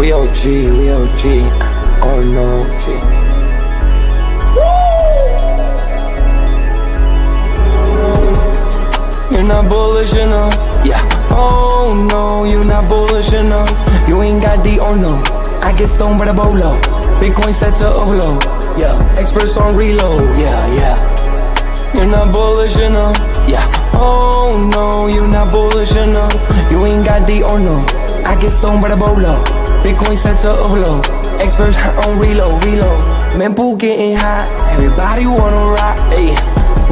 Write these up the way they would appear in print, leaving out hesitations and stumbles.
We OG, we OG. Oh no, G. You're not bullish enough, yeah. Oh no, you're not bullish enough. You ain't got the or no. I get stoned by the bolo. Bitcoin set to overload, yeah. Experts on reload, yeah. You're not bullish enough, yeah. Oh no, you're not bullish enough. You ain't got the or no. I get stoned by the bolo. Bitcoin set to overload. Experts on reload. Mempool getting hot. Everybody wanna rock, ayy.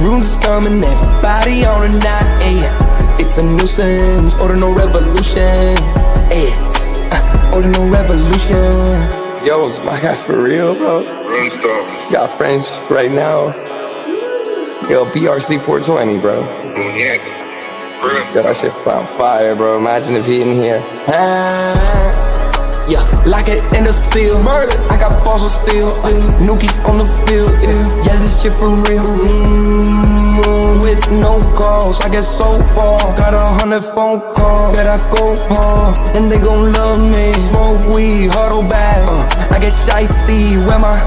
Runes is coming, everybody on a knot, ayy. It's a nuisance, Ordinal Revolution, ayy. Ordinal Revolution. Yo, is my guy for real, bro? Got French right now. Yo, BRC 420, bro. Yo, that shit on fire, bro. Imagine if he in here. Yeah, lock it in the seal. Murder. I got balls of steel. Nookies on the field. Yeah, this shit for real. With no calls, I get so far. Got 100 phone calls that I go hard, and they gon' love me. Smoke weed, huddle back. I get shiesty. Where my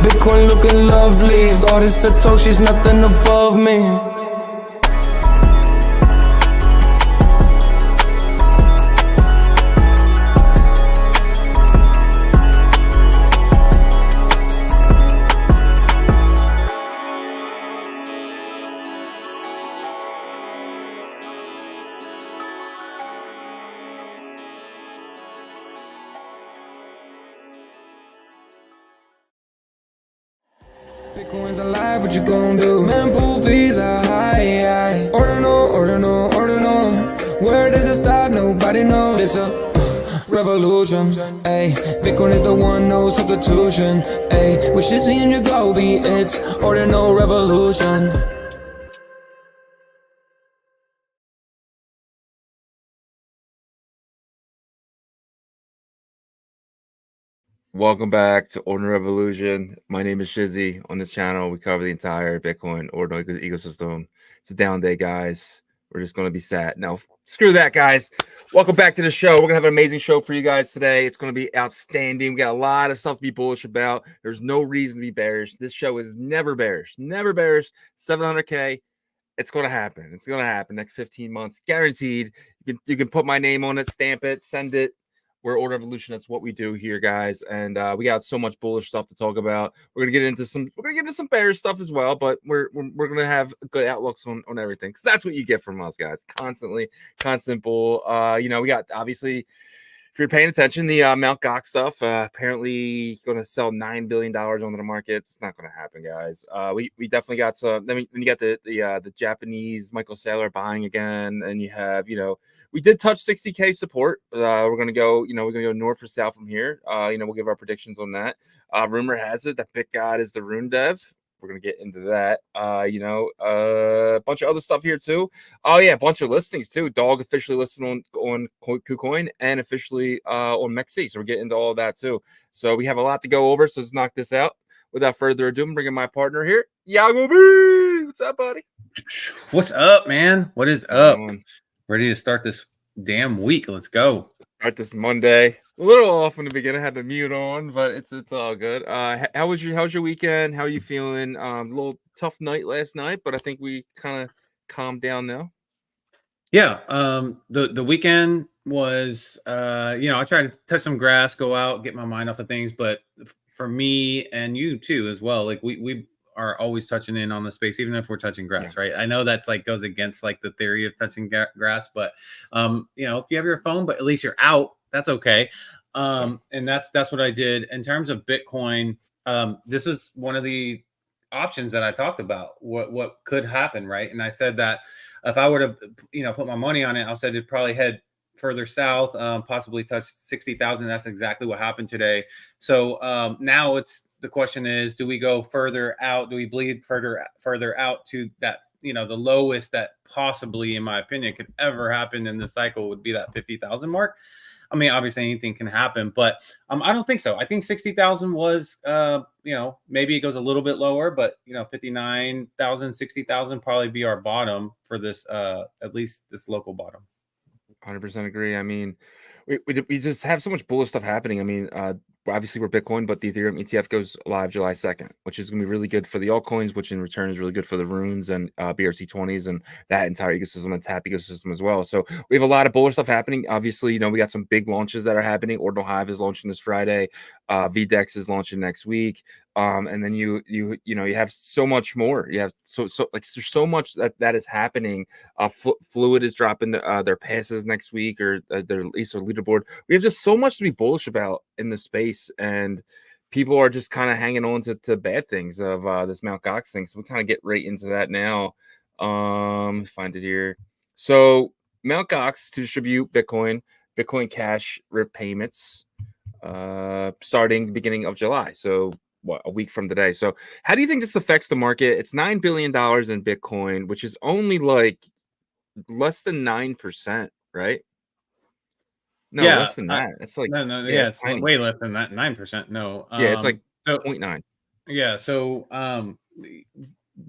Bitcoin looking lovely. All this Satoshi's nothing above me. Bitcoin's alive, what you gon' do? Mempool fees are high. Ordinal. Where does it stop? Nobody knows. It's a revolution, ayy. Bitcoin is the one, no substitution, ayy. With Shizzy and Yagobi, it's Ordinal Revolution. Welcome back to Ordinal Revolution. My name is Shizzy. On this channel, we cover the entire Bitcoin Ordinal ecosystem. It's a down day, guys. We're just going to be sad. No, screw that, guys. Welcome back to the show. We're going to have an amazing show for you guys today. It's going to be outstanding. We got a lot of stuff to be bullish about. There's no reason to be bearish. This show is never bearish. Never bearish. 700K. It's going to happen. It's going to happen next 15 months. Guaranteed. You can put my name on it, stamp it, send it. We're Ordinal Revolution. That's what we do here, guys. And we got so much bullish stuff to talk about. We're gonna get into some bearish stuff as well, but we're gonna have good outlooks on everything. Because that's what you get from us, guys. Constant bull. We got, obviously, if you're paying attention, the Mt. Gox stuff, apparently going to sell $9 billion onto the market. It's not going to happen, guys. We definitely got some. Then you got the Japanese Michael Saylor buying again, and you have, we did touch 60K support. We're going to go, we're going to go north or south from here. We'll give our predictions on that. Rumor has it that BitGod is the Rune Dev. We're going to get into that. A bunch of other stuff here too. Oh yeah, a bunch of listings too. Dog officially listed on KuCoin and officially on MEXC. So we're getting into all of that too. So we have a lot to go over. So let's knock this out. Without further ado, I'm bringing my partner here, Yagobi. What's up, buddy? What's up, man? What is up? Ready to start this damn week. Let's go. Start this Monday. A little off in the beginning. I had the mute on, but it's all good. How's your weekend? How are you feeling? A little tough night last night, but I think we kind of calmed down now. Yeah. The weekend was I tried to touch some grass, go out, get my mind off of things, but for me and you too as well, like we are always touching in on the space, even if we're touching grass, right? I know that's like goes against like the theory of touching grass, but if you have your phone, but at least you're out, that's okay. And that's what I did in terms of Bitcoin. This is one of the options that I talked about, what could happen, right? And I said that if I would have, put my money on it, I said it'd probably head further south, possibly touch 60,000. That's exactly what happened today. So now the question is, do we go further out? Do we bleed further out to that, the lowest that possibly, in my opinion, could ever happen in the cycle would be that 50,000 mark. I mean, obviously anything can happen, but I don't think so. I think 60,000 was, maybe it goes a little bit lower, but 59,000, 60,000 probably be our bottom for this, at least this local bottom. 100% agree. I mean, we just have so much bullish stuff happening. I mean, obviously we're Bitcoin, but the Ethereum ETF goes live July 2nd, which is going to be really good for the altcoins, which in return is really good for the runes and BRC20s and that entire ecosystem and tap ecosystem as well. So we have a lot of bullish stuff happening. Obviously, we got some big launches that are happening. Ordinal Hive is launching this Friday. VDEX is launching next week. And then you have so much more. You have so like there's so much that is happening. Fluid is dropping their passes next week, or their at least their leaderboard. We have just so much to be bullish about in the space, and people are just kind of hanging on to bad things of this Mt. Gox thing. So we kind of get right into that now. Find it here. So Mt. Gox to distribute Bitcoin Cash repayments starting the beginning of July. So a week from today. So how do you think this affects the market? It's $9 billion in Bitcoin, which is only like less than 9%, right? No, Yeah, less than that. It's like yeah, it's tiny. way less than that, 9%. No, Yeah, it's like so 0.9. yeah, so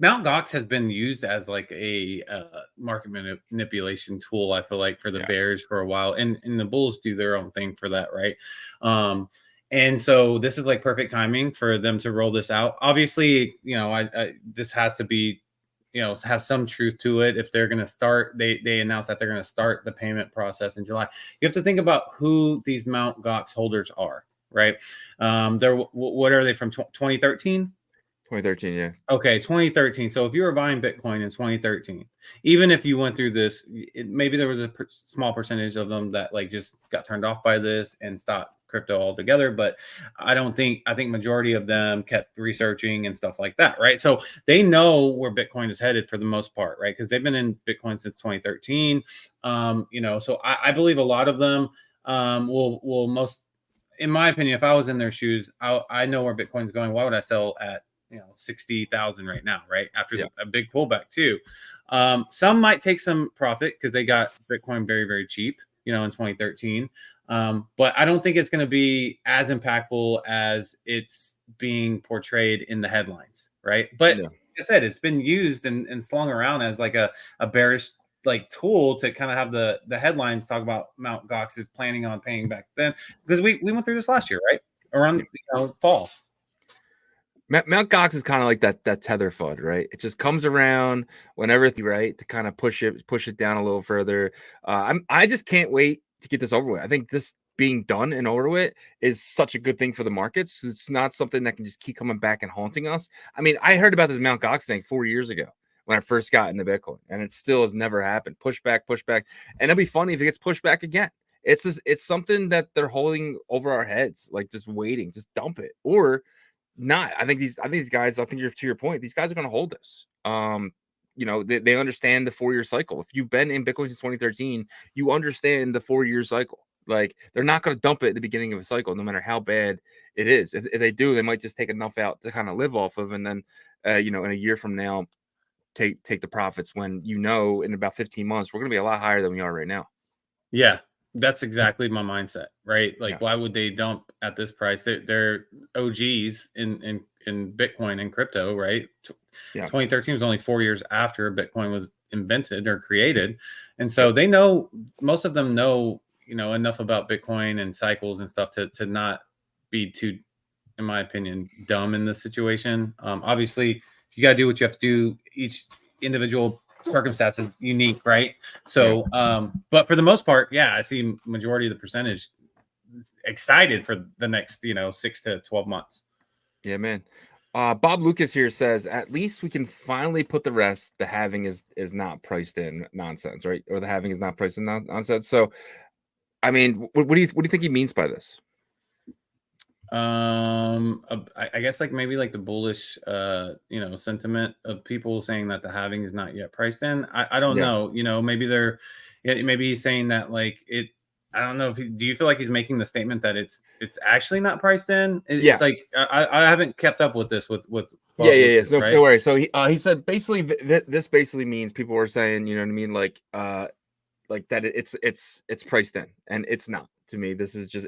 Mount Gox has been used as like a market manipulation tool. I feel like for the bears for a while, and the bulls do their own thing for that, right? And so this is like perfect timing for them to roll this out. Obviously, this has to be, have some truth to it. If they're going to start, they announced that they're going to start the payment process in July. You have to think about who these Mount Gox holders are, right? What are they from 2013? 2013, yeah. Okay, 2013. So if you were buying Bitcoin in 2013, even if you went through this, maybe there was a small percentage of them that like just got turned off by this and stopped crypto altogether. But I think majority of them kept researching and stuff like that, right? So they know where Bitcoin is headed for the most part, right? Because they've been in Bitcoin since 2013. So I believe a lot of them will most, in my opinion, if I was in their shoes, I know where Bitcoin's going. Why would I sell at 60,000 right now, right? After a big pullback too. Some might take some profit because they got Bitcoin very, very cheap, in 2013. But I don't think it's going to be as impactful as it's being portrayed in the headlines, right? But like I said, it's been used and slung around as like a bearish like tool to kind of have the headlines talk about Mount Gox is planning on paying back then, because we went through this last year, right? Around fall. Mount Gox is kind of like that tether FUD, right? It just comes around whenever, right, to kind of push it down a little further. I just can't wait to get this over with. I think this being done and over with is such a good thing for the markets. It's not something that can just keep coming back and haunting us. I mean, I heard about this Mount Gox thing 4 years ago when I first got into Bitcoin, and it still has never happened. Pushback, and it'll be funny if it gets pushed back again. It's something that they're holding over our heads, like just waiting, just dump it or not. I think these guys, you're to your point, these guys are going to hold this. They understand the 4-year cycle. If you've been in Bitcoin since 2013, you understand the 4-year cycle. Like, they're not going to dump it at the beginning of a cycle, no matter how bad it is. If they do, they might just take enough out to kind of live off of, and then in a year from now, take the profits when in about 15 months we're going to be a lot higher than we are right now. Yeah, that's exactly my mindset, right? Like, why would they dump at this price? They're OGs in Bitcoin and crypto, right? 2013 was only 4 years after Bitcoin was invented or created, and so they know, most of them know, enough about Bitcoin and cycles and stuff to not be too, in my opinion, dumb in this situation. Obviously, you got to do what you have to do. Each individual circumstances unique, right? So but for the most part, I see majority of the percentage excited for the next 6 to 12 months. Yeah, man. Bob Lucas here says, at least we can finally put the rest. The halving is not priced in nonsense, right? Or the halving is not priced in nonsense. So I mean, what do you think he means by this? I guess like maybe like the bullish sentiment of people saying that the halving is not yet priced in. I don't know, maybe maybe he's saying that like it, I don't know. Do you feel like he's making the statement that it's actually not priced in? It's like I haven't kept up with this with Lucas, no, right? No worries. So he said basically this basically means people are saying, you know what I mean, like that it's priced in, and it's not. To me, this is just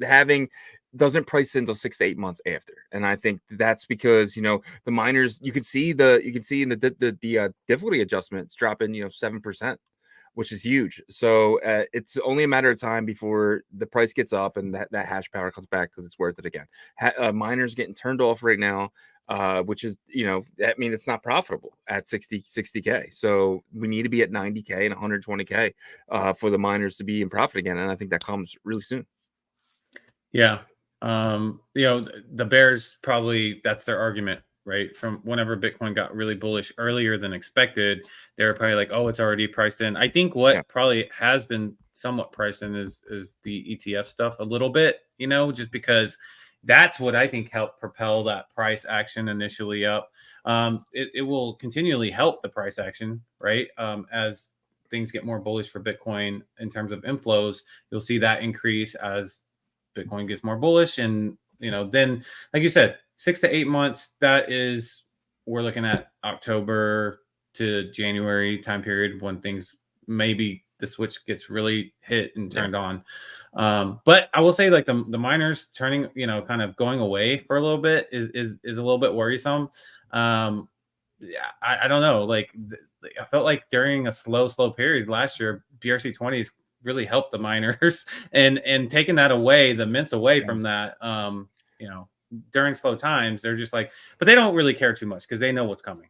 having doesn't price in until 6 to 8 months after, and I think that's because the miners, you can see in the difficulty adjustments dropping 7%, which is huge. So it's only a matter of time before the price gets up and that hash power comes back because it's worth it again. Miners getting turned off right now, which is, I mean, it's not profitable at 60K. So we need to be at 90K and 120K for the miners to be in profit again. And I think that comes really soon. Yeah. The bears probably, that's their argument, right? From whenever Bitcoin got really bullish earlier than expected, they were probably like, oh, it's already priced in. I think what probably has been somewhat priced in is the ETF stuff a little bit, just because that's what I think helped propel that price action initially up. It will continually help the price action, right? As things get more bullish for Bitcoin in terms of inflows, you'll see that increase as Bitcoin gets more bullish. And, then, like you said, 6 to 8 months, we're looking at October to January time period when things, maybe the switch gets really hit and turned on. But I will say, like, the miners turning, kind of going away for a little bit is a little bit worrisome. Yeah, I don't know. Like, I felt like during a slow period last year, BRC20s really helped the miners, and taking that away, the mints away from that, during slow times, they're just like, but they don't really care too much because they know what's coming,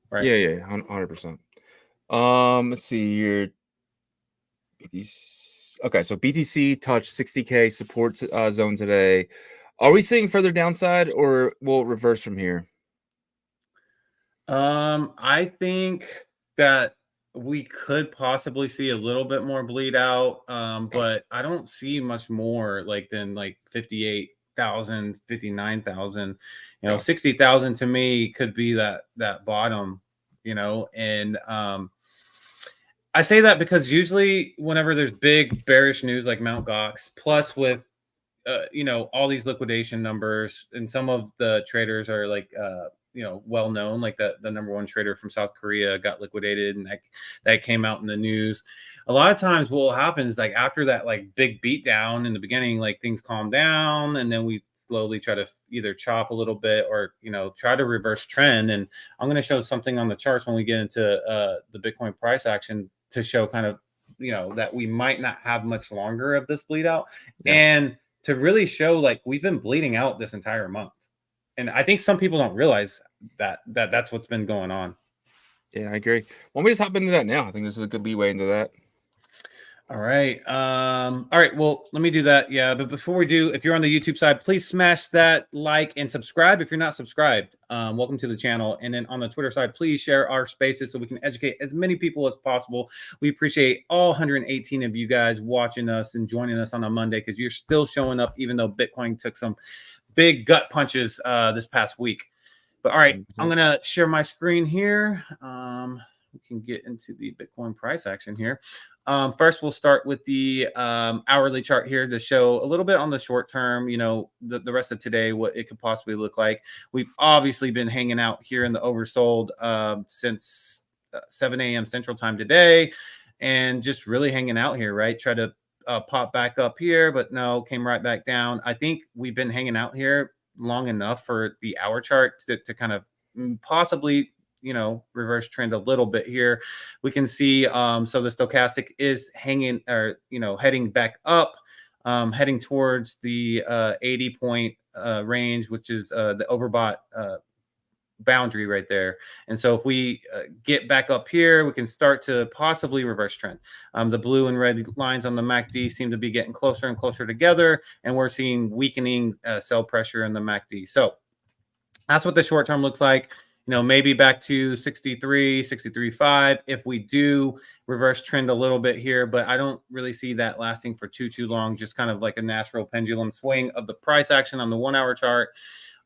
right? Yeah, 100%. Let's see here. Okay, so BTC touched 60K support zone today. Are we seeing further downside, or will it reverse from here? I think that we could possibly see a little bit more bleed out, but I don't see much more than 58,000, 59,000. 60,000 to me could be that bottom, and I say that because usually whenever there's big bearish news like Mt. Gox, plus with all these liquidation numbers, and some of the traders are well known, like the number one trader from South Korea got liquidated, and that came out in the news. A lot of times what will happen is, like, after that big beat down in the beginning, things calm down, and then we slowly try to either chop a little bit or try to reverse trend. And I'm going to show something on the charts when we get into the Bitcoin price action to show kind of that we might not have much longer of this bleed out, and to really show we've been bleeding out this entire month. And I think some people don't realize that's what's been going on. Yeah, I agree. Why don't we just hop into that now? I think this is a good leeway into that. All right. All right. Well, let me do that. Yeah. But before we do, if you're on the YouTube side, please smash that like and subscribe if you're not subscribed. Welcome to the channel. And then on the Twitter side, please share our spaces so we can educate as many people as possible. We appreciate all 118 of you guys watching us and joining us on a Monday, because you're still showing up, even though Bitcoin took some big gut punches this past week. But all right, I'm going to share my screen here. We can get into the Bitcoin price action here. First, we'll start with the hourly chart here to show a little bit on the short term, the rest of today, what it could possibly look like. We've obviously been hanging out here in the oversold since 7 a.m. Central Time today, and just really hanging out here, right? Try to pop back up here, but no, came right back down. I think we've been hanging out here long enough for the hour chart to kind of possibly reverse trend a little bit here. We can see so the stochastic is hanging, or heading back up, heading towards the 80 point range, which is the overbought boundary right there. And so if we get back up here, we can start to possibly reverse trend. The blue and red lines on the MACD seem to be getting closer and closer together, and we're seeing weakening sell pressure in the MACD. So that's what the short term looks like. Maybe back to 63, 63.5 if we do reverse trend a little bit here, but I don't really see that lasting for too long. Just kind of like a natural pendulum swing of the price action on the 1 hour chart.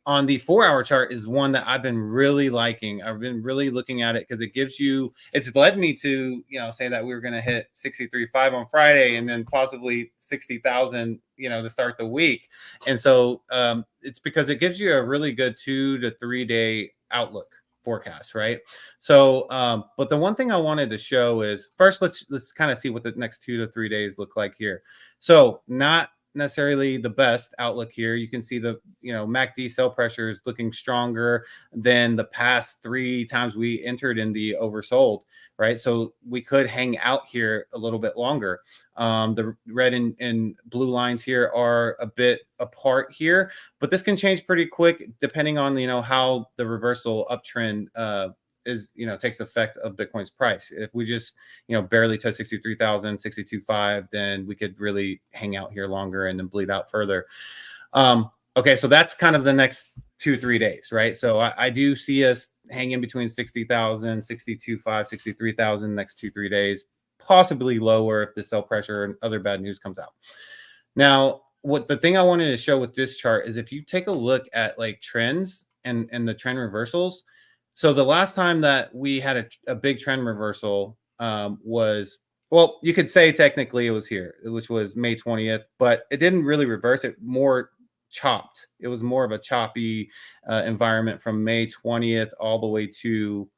On the 4 hour chart is one that I've been really liking. I've been really looking at it because it's led me to, say that we were going to hit 63.5 on Friday, and then possibly 60,000, to start the week. And so it's because it gives you a really good 2 to 3 day outlook forecast, right? So, but the one thing I wanted to show is, first, let's kind of see what the next 2 to 3 days look like here. So not necessarily the best outlook here. You can see the MACD sell pressure is looking stronger than the past 3 times we entered in the oversold. right? So we could hang out here a little bit longer. The red and blue lines here are a bit apart here, but this can change pretty quick depending on, how the reversal uptrend takes effect of Bitcoin's price. If we just, barely touch 63,000, 62.5, then we could really hang out here longer and then bleed out further. Okay, so that's kind of the next 2-3 days, right? So I do see us hanging between 60,000, 62.5, 63,000 next 2-3 days, possibly lower if the sell pressure and other bad news comes out. Now, the thing I wanted to show with this chart is if you take a look at like trends and the trend reversals. So the last time that we had a big trend reversal was, well, you could say technically it was here, which was May 20th, but it didn't really reverse. It more chopped. It was more of a choppy environment from May 20th all the way to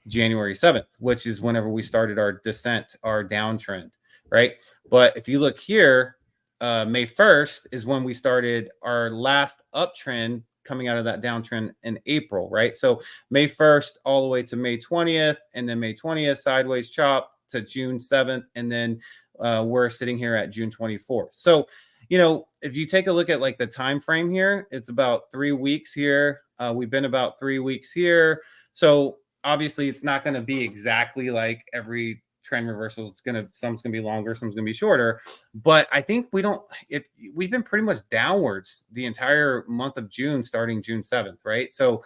January 7th, which is whenever we started our descent, our downtrend, right? But if you look here, May 1st is when we started our last uptrend coming out of that downtrend in April, right? So May 1st all the way to May 20th, and then May 20th sideways chop to June 7th, and then we're sitting here at June 24th. So, if you take a look at like the time frame here, it's about 3 weeks here. We've been about 3 weeks here. So obviously it's not going to be exactly like every trend reversal. Some's gonna be longer, some's gonna be shorter. But I think we've been pretty much downwards the entire month of June, starting June 7th, right? So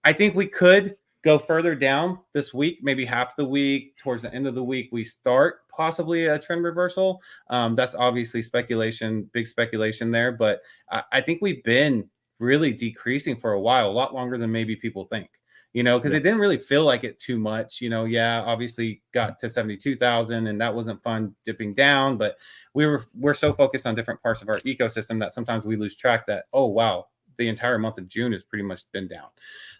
I think we could go further down this week, maybe half the week. Towards the end of the week, we start possibly a trend reversal. That's obviously speculation, big speculation there. But I think we've been really decreasing for a while, a lot longer than maybe people think. Because it didn't really feel like it too much. Obviously got to 72,000, and that wasn't fun dipping down. But we're so focused on different parts of our ecosystem that sometimes we lose track that, oh wow, the entire month of June has pretty much been down.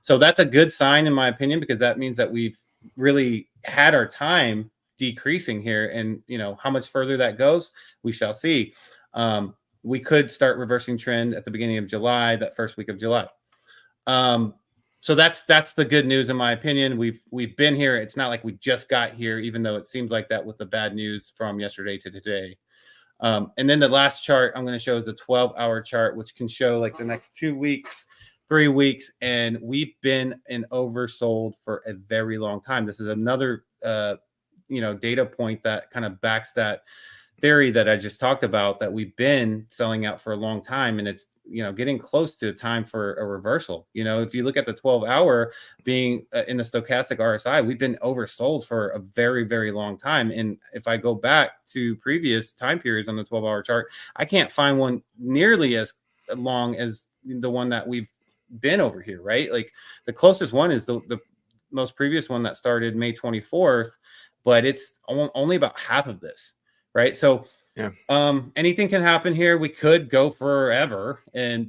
So that's a good sign, in my opinion, because that means that we've really had our time decreasing here. And how much further that goes, we shall see. We could start reversing trend at the beginning of July, that first week of July. So that's the good news, in my opinion. We've been here. It's not like we just got here, even though it seems like that with the bad news from yesterday to today. And then the last chart I'm going to show is the 12-hour chart, which can show like the next 2 weeks, 3 weeks, and we've been in oversold for a very long time. This is another data point that kind of backs that theory that I just talked about, that we've been selling out for a long time, and it's getting close to time for a reversal. If you look at the 12-hour being in the stochastic RSI, we've been oversold for a very, very long time. And if I go back to previous time periods on the 12-hour chart, I can't find one nearly as long as the one that we've been over here, right? Like the closest one is the most previous one that started May 24th, but it's only about half of this. Right. So anything can happen here. We could go forever.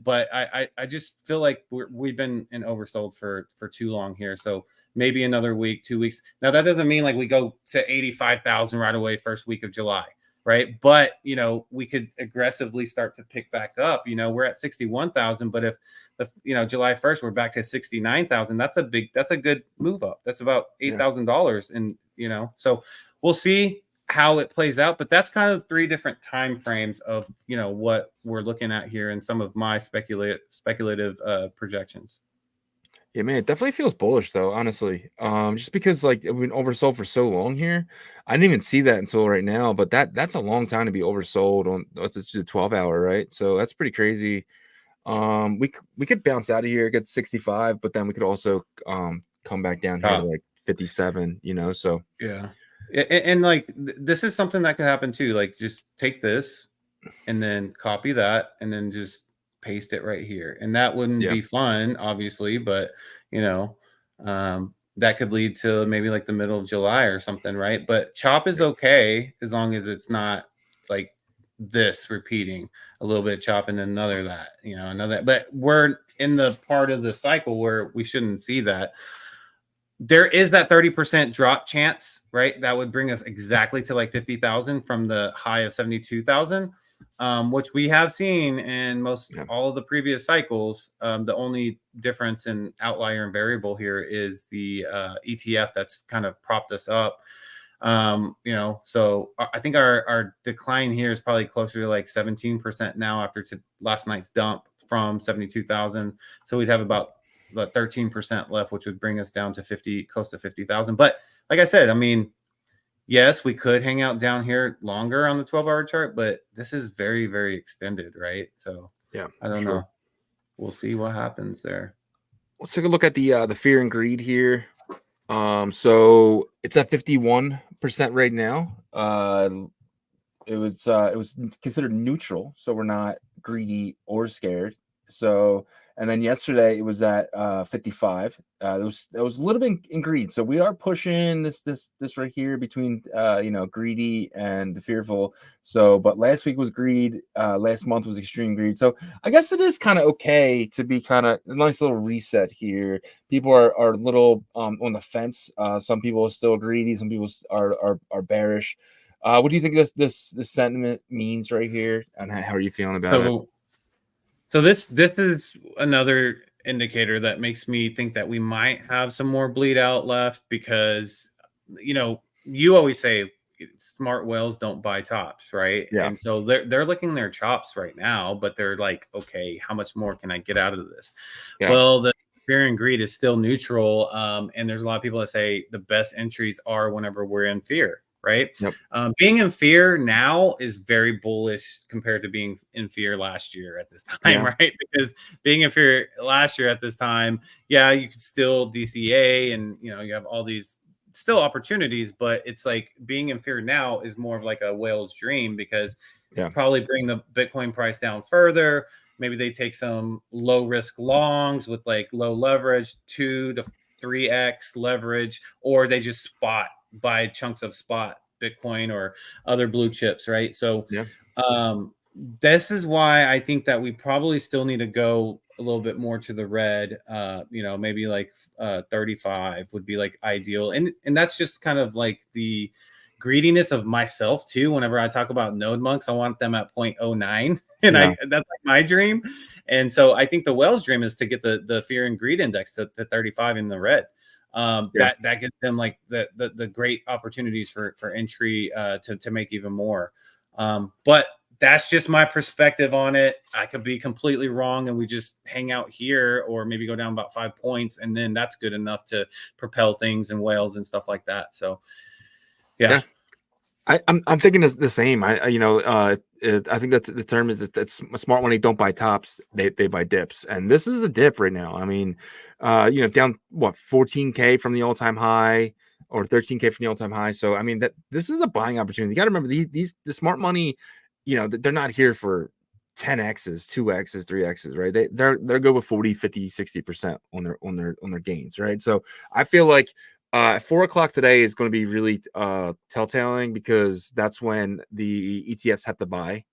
But I just feel like we've been in oversold for too long here. So maybe another week, 2 weeks. Now, that doesn't mean like we go to 85,000 right away, first week of July. Right. But, we could aggressively start to pick back up. We're at 61,000. But if July 1st, we're back to 69,000, that's a good move up. That's about $8,000. And, so we'll see how it plays out, but that's kind of 3 different time frames of what we're looking at here in some of my speculative projections. Yeah, man, it definitely feels bullish though, honestly. Just because like we've been oversold for so long here. I didn't even see that until right now, but that's a long time to be oversold on. It's just a 12-hour, right? So that's pretty crazy. We could bounce out of here, get 65, but then we could also come back down here to like 57, so yeah. And like this is something that could happen too. Like just take this and then copy that and then just paste it right here. And that wouldn't be fun, obviously, but that could lead to maybe like the middle of July or something, right? But chop is okay as long as it's not like this repeating a little bit, chop and another that, another. But we're in the part of the cycle where we shouldn't see that. There is that 30% drop chance, right? That would bring us exactly to like 50,000 from the high of 72,000, which we have seen in all of the previous cycles. The only difference in outlier and variable here is the ETF that's kind of propped us up. You know, so I think our decline here is probably closer to like 17% now after last night's dump from 72,000. So we'd have about 13% left, which would bring us down to close to 50,000. But like I said, I mean, yes, we could hang out down here longer on the 12-hour chart, but this is very, very extended, right? So Yeah, I don't know. We'll see what happens there. Let's take a look at the fear and greed here. So it's at 51% right now. It was considered neutral, so we're not greedy or scared. So, and then yesterday it was at 55. It was a little bit in greed. So we are pushing this right here between greedy and the fearful. So, but last week was greed. Last month was extreme greed. So I guess it is kind of okay to be kind of a nice little reset here. People are a little on the fence. Some people are still greedy. Some people are bearish. What do you think this sentiment means right here, and how are you feeling about it? So this is another indicator that makes me think that we might have some more bleed out left, because you always say smart whales don't buy tops, right? Yeah. And so they're licking their chops right now, but they're like, okay, how much more can I get out of this? Yeah. Well, the fear and greed is still neutral, and there's a lot of people that say the best entries are whenever we're in fear. Right. Yep. Being in fear now is very bullish compared to being in fear last year at this time, right? Because being in fear last year at this time, yeah, you could still DCA and you have all these still opportunities, but it's like being in fear now is more of like a whale's dream, because probably bring the Bitcoin price down further. Maybe they take some low risk longs with like low leverage, 2 to 3x leverage, or they just buy chunks of spot Bitcoin or other blue chips, right? So this is why I think that we probably still need to go a little bit more to the red. Maybe like 35 would be like ideal, and that's just kind of like the greediness of myself too. Whenever I talk about node monks, I want them at 0.09, and that's like my dream. And so I think the whale's dream is to get the fear and greed index to 35 in the red. That gives them like the great opportunities for entry to make even more. But that's just my perspective on it. I could be completely wrong, and we just hang out here, or maybe go down about 5 points, and then that's good enough to propel things and whales and stuff like that. So yeah. I'm thinking the same. I think that's the term is that's smart when they don't buy tops, they buy dips, and this is a dip right now. I mean, down 14K from the all time high, or 13K from the all time high. So I mean that this is a buying opportunity. You got to remember the smart money, they're not here for 10x's, 2x's, 3x's, right? They're good with 40, 50, 60% on their gains, right? So I feel like 4 o'clock today is going to be really telltaling, because that's when the ETFs have to buy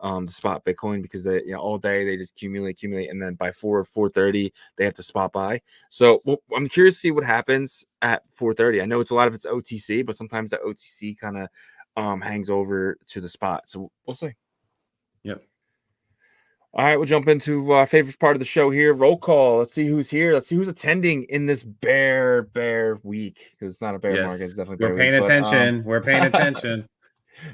the spot Bitcoin, because they all day they just accumulate, and then by 4:30 they have to spot buy. So I'm curious to see what happens at 4:30. I know it's a lot of it's OTC, but sometimes the OTC kind of hangs over to the spot. So we'll see. Yep. All right, we'll jump into our favorite part of the show here. Roll call. Let's see who's here. Let's see who's attending in this bear week, because it's not a bear market. It's definitely we're paying attention. We're paying attention.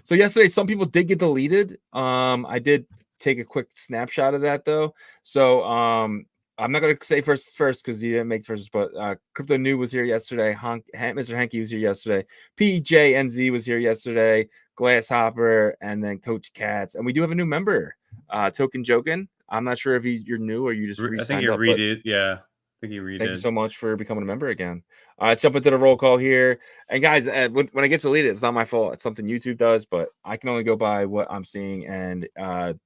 So yesterday, some people did get deleted. I did take a quick snapshot of that though. So I'm not going to say first because you didn't make first, but Crypto New was here yesterday. Mr. Hanky was here yesterday. PJNZ was here yesterday. Glasshopper, and then Coach Katz, and we do have a new member. Token Jokin. I'm not sure if you're new or you just I think you read it. Yeah. I think you read it. Thank you so much for becoming a member again. Let's jump into the roll call here. And guys, when I get deleted, it's not my fault. It's something YouTube does, but I can only go by what I'm seeing. And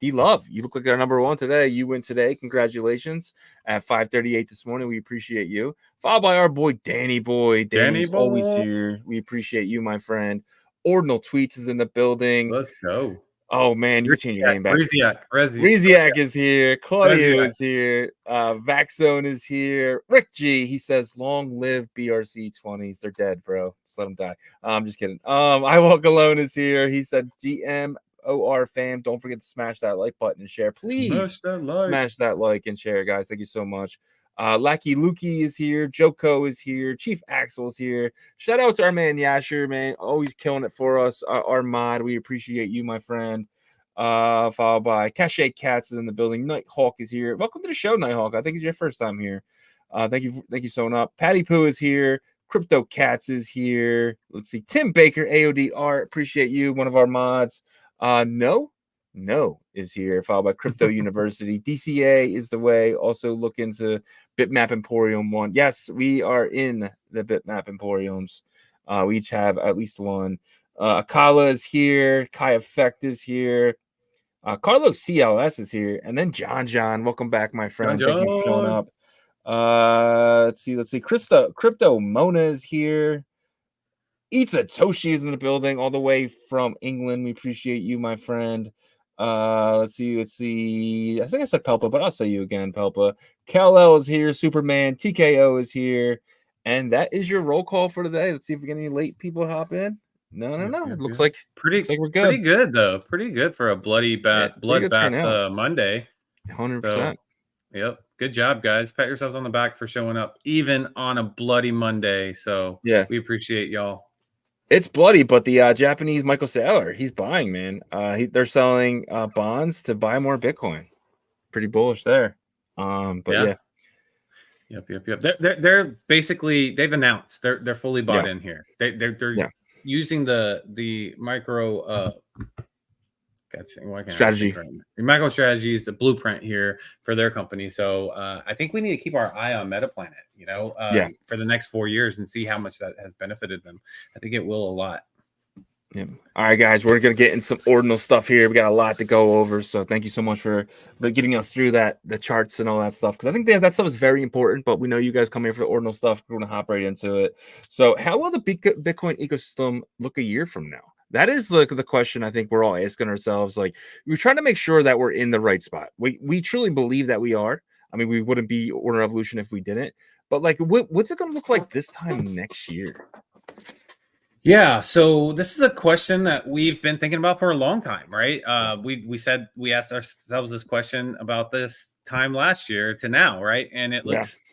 D-Love, you look like our number one today. You win today. Congratulations. At 5:38 this morning. We appreciate you. Followed by our boy, Danny Boy. Danny's always here. We appreciate you, my friend. Ordinal Tweets is in the building. Let's go. Oh man, you can change your name back. Reziak is here. Claudio is here. Vaxzone is here. Rick G, he says, "Long live BRC20s. They're dead, bro. Just let them die." I'm just kidding. I Walk Alone is here. He said, "GMOR fam, don't forget to smash that like button and share, please. Smash that like and share, guys. Thank you so much." Lackey Lukey is here. Joko is here. Chief Axel is here. Shout out to our man Yasher, man. Always killing it for us. Our mod. We appreciate you, my friend. Followed by Cache Cats is in the building. Nighthawk is here. Welcome to the show, Nighthawk. I think it's your first time here. Thank you so much. Patty Poo is here. Crypto Cats is here. Let's see. Tim Baker, AOD Art. Appreciate you, one of our mods. No is here, followed by Crypto University. DCA is the way. Also look into Bitmap Emporium 1. Yes, we are in the Bitmap Emporiums. We each have at least one. Akala is here. Kai Effect is here. Carlos CLS is here. And then John. Welcome back, my friend. John. Thank you for showing up. Let's see. Crypto Mona is here. Toshi is in the building all the way from England. We appreciate you, my friend. Let's see. I think I said Pelpa, but I'll say you again, Pelpa. Kal-El is here. Superman. TKO is here. And that is your roll call for today. Let's see if we get any late people hop in. No. It looks like we're good. Pretty good though. Pretty good for a bloodbath Monday. 100%. So, yep. Good job, guys. Pat yourselves on the back for showing up, even on a bloody Monday. So yeah, we appreciate y'all. It's bloody, but the Japanese Michael Saylor, he's buying, man. They're selling bonds to buy more Bitcoin. Pretty bullish there. But yeah. Yep. They're basically, they've announced they're fully bought in here. They're using the micro strategy. The micro strategy is the blueprint here for their company. So I think we need to keep our eye on Metaplanet, for the next 4 years and see how much that has benefited them. I think it will a lot. Yeah. All right, guys, we're gonna get in some ordinal stuff here. We got a lot to go over, so thank you so much for getting us through the charts and all that stuff, because I think that stuff is very important. But we know you guys come here for the ordinal stuff. We're gonna hop right into it. So, how will the Bitcoin ecosystem look a year from now? That is the question I think we're all asking ourselves. Like, we're trying to make sure that we're in the right spot. We truly believe that we are. I mean, we wouldn't be Ordinal Revolution if we didn't. But like, what's it gonna look like this time next year? Yeah, so this is a question that we've been thinking about for a long time, right? We asked ourselves this question about this time last year to now, right? And it looks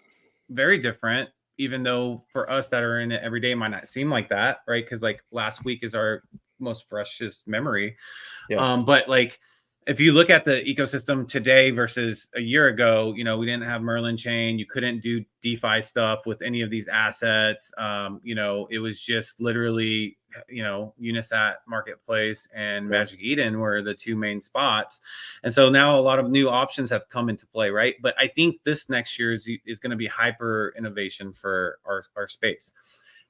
very different, even though for us that are in it every day, it might not seem like that, right? Because like last week is our most freshest memory. But like, if you look at the ecosystem today versus a year ago, we didn't have Merlin chain. You couldn't do DeFi stuff with any of these assets. It was just literally, Unisat Marketplace and Magic Eden were the two main spots. And so now a lot of new options have come into play, right? But I think this next year is going to be hyper innovation for our space.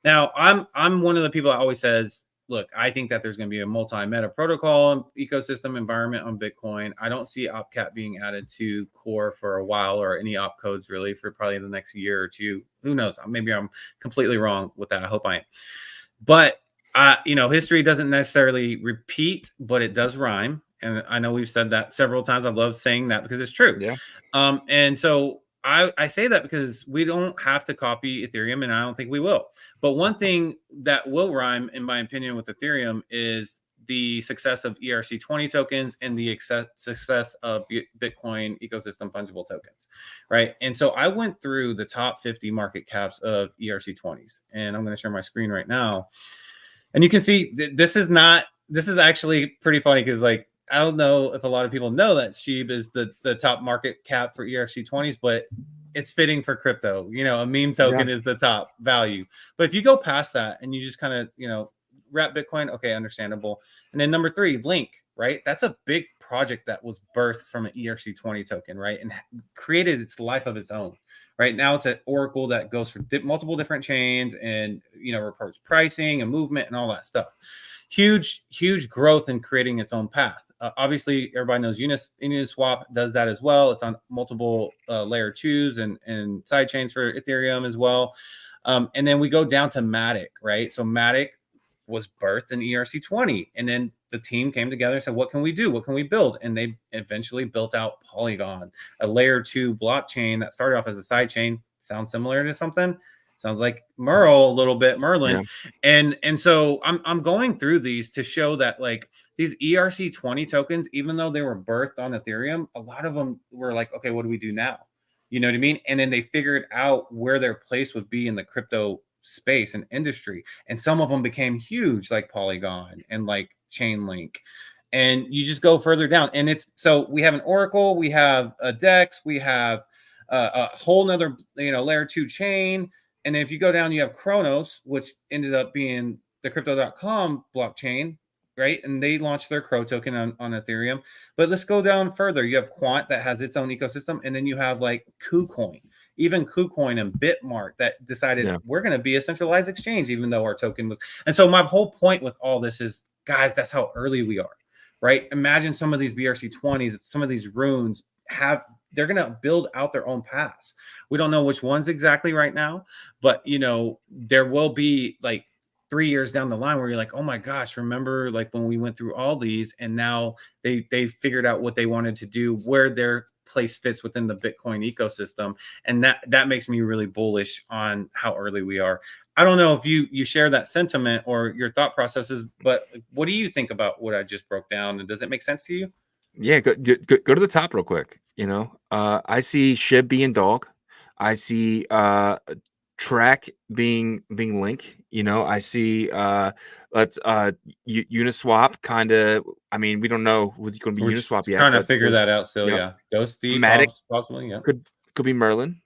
Now, I'm one of the people that always says, look, I think that there's going to be a multi-meta protocol ecosystem environment on Bitcoin. I don't see OpCap being added to core for a while, or any opcodes really for probably the next year or two. Who knows? Maybe I'm completely wrong with that. I hope I am. But, history doesn't necessarily repeat, but it does rhyme. And I know we've said that several times. I love saying that because it's true. Yeah. And so I say that because we don't have to copy Ethereum, and I don't think we will. But one thing that will rhyme, in my opinion, with Ethereum is the success of ERC20 tokens and the success of Bitcoin ecosystem fungible tokens, right? And so I went through the top 50 market caps of ERC20s, and I'm going to share my screen right now. And you can see this is actually pretty funny because, like, I don't know if a lot of people know that SHIB is the top market cap for ERC20s, but it's fitting for crypto. A meme token is the top value. But if you go past that and you just kind of, wrap Bitcoin, okay, understandable. And then number 3, Link, right? That's a big project that was birthed from an ERC20 token, right? And created its life of its own. Right now, it's an oracle that goes for multiple different chains and, reports pricing and movement and all that stuff. Huge growth in creating its own path. Obviously, everybody knows Uniswap does that as well. It's on multiple layer 2s and side chains for Ethereum as well. And then we go down to Matic, right? So Matic was birthed in ERC20. And then the team came together and said, what can we do? What can we build? And they eventually built out Polygon, a layer 2 blockchain that started off as a side chain. Sounds similar to something. Sounds like Merlin. Yeah. And so I'm going through these to show that, like, these ERC20 tokens, even though they were birthed on Ethereum, a lot of them were like, okay, what do we do now? You know what I mean? And then they figured out where their place would be in the crypto space and industry. And some of them became huge, like Polygon and like Chainlink. And you just go further down. And it's so we have an Oracle, we have a Dex, we have a whole nother, layer 2 chain. And if you go down, you have Kronos, which ended up being the crypto.com blockchain, right? And they launched their Crow token on Ethereum. But let's go down further. You have Quant that has its own ecosystem. And then you have like KuCoin, even KuCoin and Bitmart that decided we're going to be a centralized exchange, even though our token was. And so my whole point with all this is, guys, that's how early we are, right? Imagine some of these BRC20s, some of these runes they're going to build out their own paths. We don't know which ones exactly right now, but there will be like 3 years down the line where you're like, oh my gosh, remember like when we went through all these, and now they figured out what they wanted to do, where their place fits within the Bitcoin ecosystem. And that makes me really bullish on how early we are. I don't know if you share that sentiment or your thought processes, but what do you think about what I just broke down? And does it make sense to you? Yeah, go to the top real quick. I see Shib being dog. I see Track being Link. I see Uniswap kind of. I mean, we don't know who's going to be Uniswap yet. Trying to figure that out still. Yeah, Ghost Deep possibly. Yeah, could be Merlin,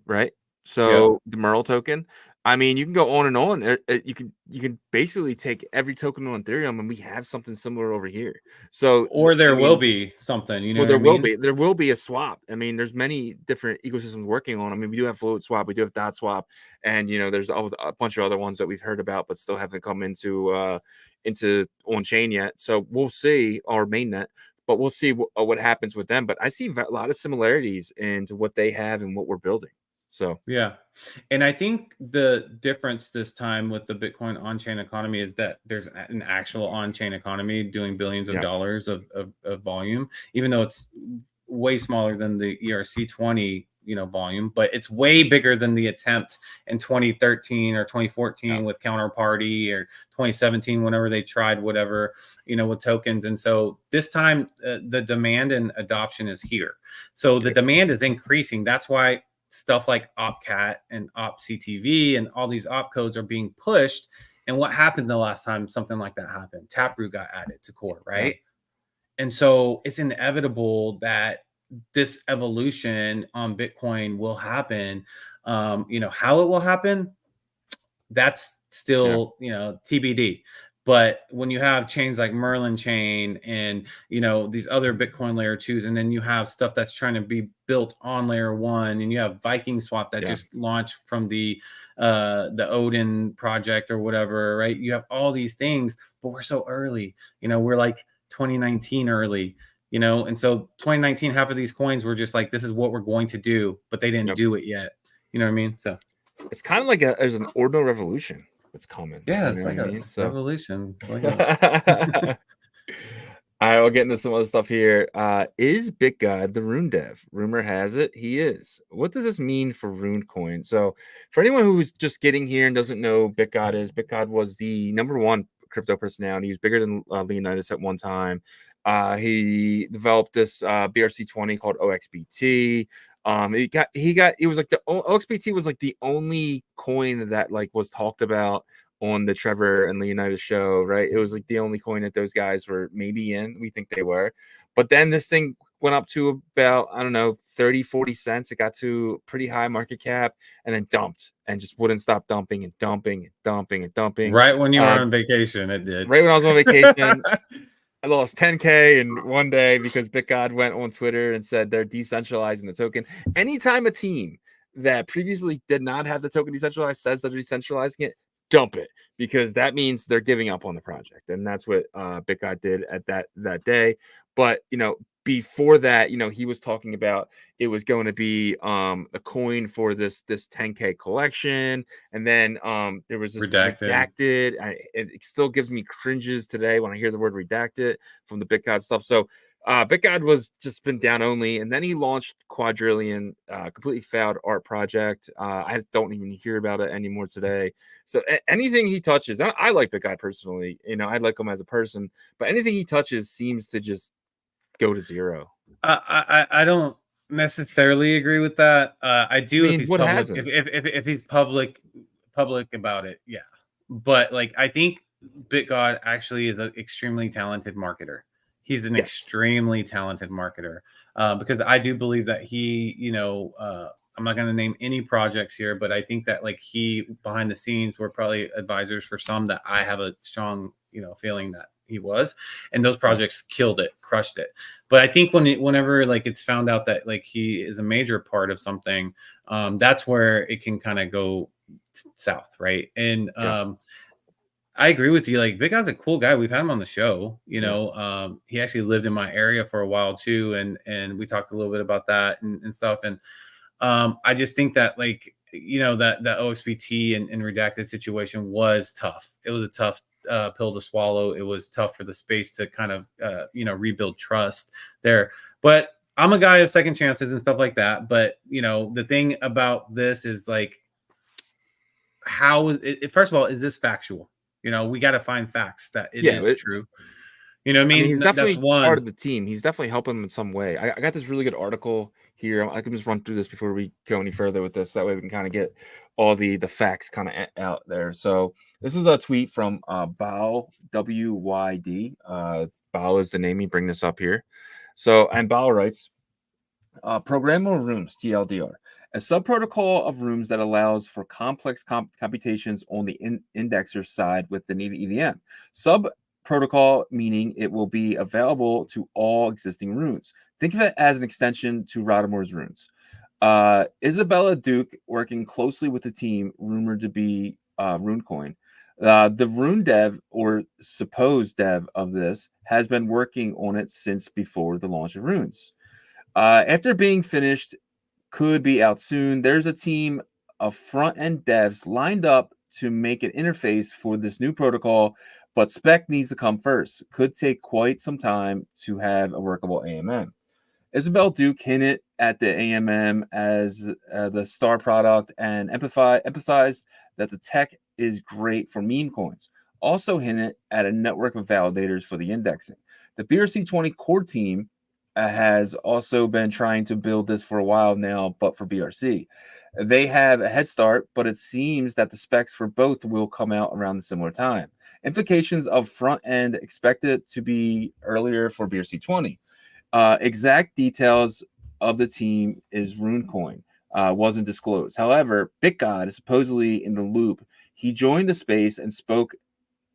right? So the Merle token. I mean, you can go on and on. You can basically take every token on Ethereum, and we have something similar over here. So, or there will be something. There will be a swap. I mean, there's many different ecosystems working on. I mean, we do have Float Swap, we do have Dot Swap, and there's a bunch of other ones that we've heard about, but still haven't come into on chain yet. So we'll see our mainnet, but we'll see what happens with them. But I see a lot of similarities into what they have and what we're building. So yeah, and I think the difference this time with the Bitcoin on-chain economy is that there's an actual on-chain economy doing billions of dollars of volume, even though it's way smaller than the ERC20 volume, but it's way bigger than the attempt in 2013 or 2014 with Counterparty, or 2017 whenever they tried whatever with tokens. And so this time the demand and adoption is here. So the demand is increasing. That's why stuff like OpCat and OpCTV and all these op codes are being pushed. And what happened the last time something like that happened? Taproot got added to core, right? Yeah. And so it's inevitable that this evolution on Bitcoin will happen. How it will happen, that's still TBD. But when you have chains like Merlin chain and these other Bitcoin layer 2s, and then you have stuff that's trying to be built on layer 1, and you have Viking Swap that just launched from the Odin project or whatever, right? You have all these things, but we're so early. We're like 2019 early. And so 2019, half of these coins were just like, this is what we're going to do, but they didn't do it yet. You know what I mean? So it's kind of like there's an Ordinal Revolution that's coming. Yeah, it's like a revolution. All right, we'll get into some other stuff here. Is BitGod the Rune dev? Rumor has it he is. What does this mean for Rune Coin? So for anyone who's just getting here and doesn't know BitGod was the #1 crypto personality. He was bigger than Leonidas at one time. He developed this BRC20 called OXBT. It was like the OXBT was like the only coin that like was talked about on the Trevor and Leonidas show, right? It was like the only coin that those guys were maybe in. We think they were. But then this thing went up to about, 30-40 cents. It got to pretty high market cap and then dumped and just wouldn't stop dumping and dumping and dumping and dumping. Right when you were on vacation, it did. Right when I was on vacation. I lost 10K in one day because BitGod went on Twitter and said they're decentralizing the token. Anytime a team that previously did not have the token decentralized says they're decentralizing it, dump it, because that means they're giving up on the project. And that's what BitGod did at that day. But, before that, he was talking about it was going to be a coin for this 10K collection. And then there was this redacted. It still gives me cringes today when I hear the word redacted from the BitGod stuff. So BitGod was just been down only. And then he launched Quadrillion, completely failed art project. I don't even hear about it anymore today. So anything he touches, I like BitGod personally. I like him as a person, but anything he touches seems to just go to zero. I don't necessarily agree with that. I do if he's what public. hasn't? If he's public about it, yeah. But like, I think BitGod actually is an extremely talented marketer. He's an Yes. extremely talented marketer, because I do believe that he, I'm not going to name any projects here, but I think that like he behind the scenes were probably advisors for some that I have a strong, feeling that he was, and those projects killed it, crushed it. But I think whenever like it's found out that like he is a major part of something, that's where it can kind of go south, right? And Yeah. I agree with you. Like, Big Guy's a cool guy. We've had him on the show. Yeah. He actually lived in my area for a while too, and we talked a little bit about that and stuff. And I just think that like that OXPT and redacted situation was tough. It was a tough pill to swallow. It was tough for the space to kind of rebuild trust there. But I'm a guy of second chances and stuff like that. But the thing about this is like, first of all, is this factual? We got to find facts that it is true. You know what I mean? He's That's definitely one. part of the team. He's definitely helping them in some way. I got this really good article here. I can just run through this before we go any further with this. That way we can kind of get all the facts kind of out there. So this is a tweet from Bao, WYD. Bao is the name. He bring this up here. So, and Bao writes, programmable rooms, TLDR, a subprotocol of rooms that allows for complex computations on the indexer side with the needed EVM. Protocol meaning it will be available to all existing runes. Think of it as an extension to Radamore's runes. Isabella Duke, working closely with the team rumored to be RuneCoin. The rune dev or supposed dev of this has been working on it since before the launch of runes. After being finished, could be out soon. There's a team of front-end devs lined up to make an interface for this new protocol, but spec needs to come first. Could take quite some time to have a workable AMM. Isabel Duke hinted at the AMM as the star product and emphasized that the tech is great for meme coins. Also hinted at a network of validators for the indexing. The BRC20 core team has also been trying to build this for a while now, but for BRC. They have a head start, but it seems that the specs for both will come out around a similar time. Implications of front end expected to be earlier for BRC20. Exact details of the team is RuneCoin. Wasn't disclosed. However, BitGod is supposedly in the loop. He joined the space and spoke,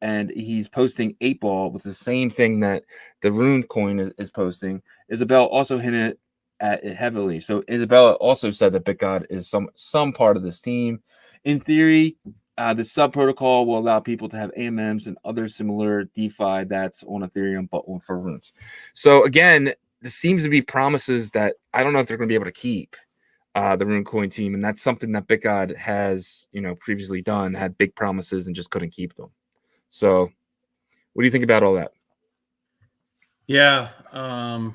and he's posting 8-ball, which is the same thing that the RuneCoin is posting. Isabel also hinted at it heavily. So Isabella also said that BitGod is some part of this team. In theory, the sub protocol will allow people to have AMMs and other similar DeFi that's on Ethereum, but for runes. So again, this seems to be promises that I don't know if they're going to be able to keep the RuneCoin team, and that's something that BitGod has, previously done, had big promises and just couldn't keep them. So, what do you think about all that? Yeah, I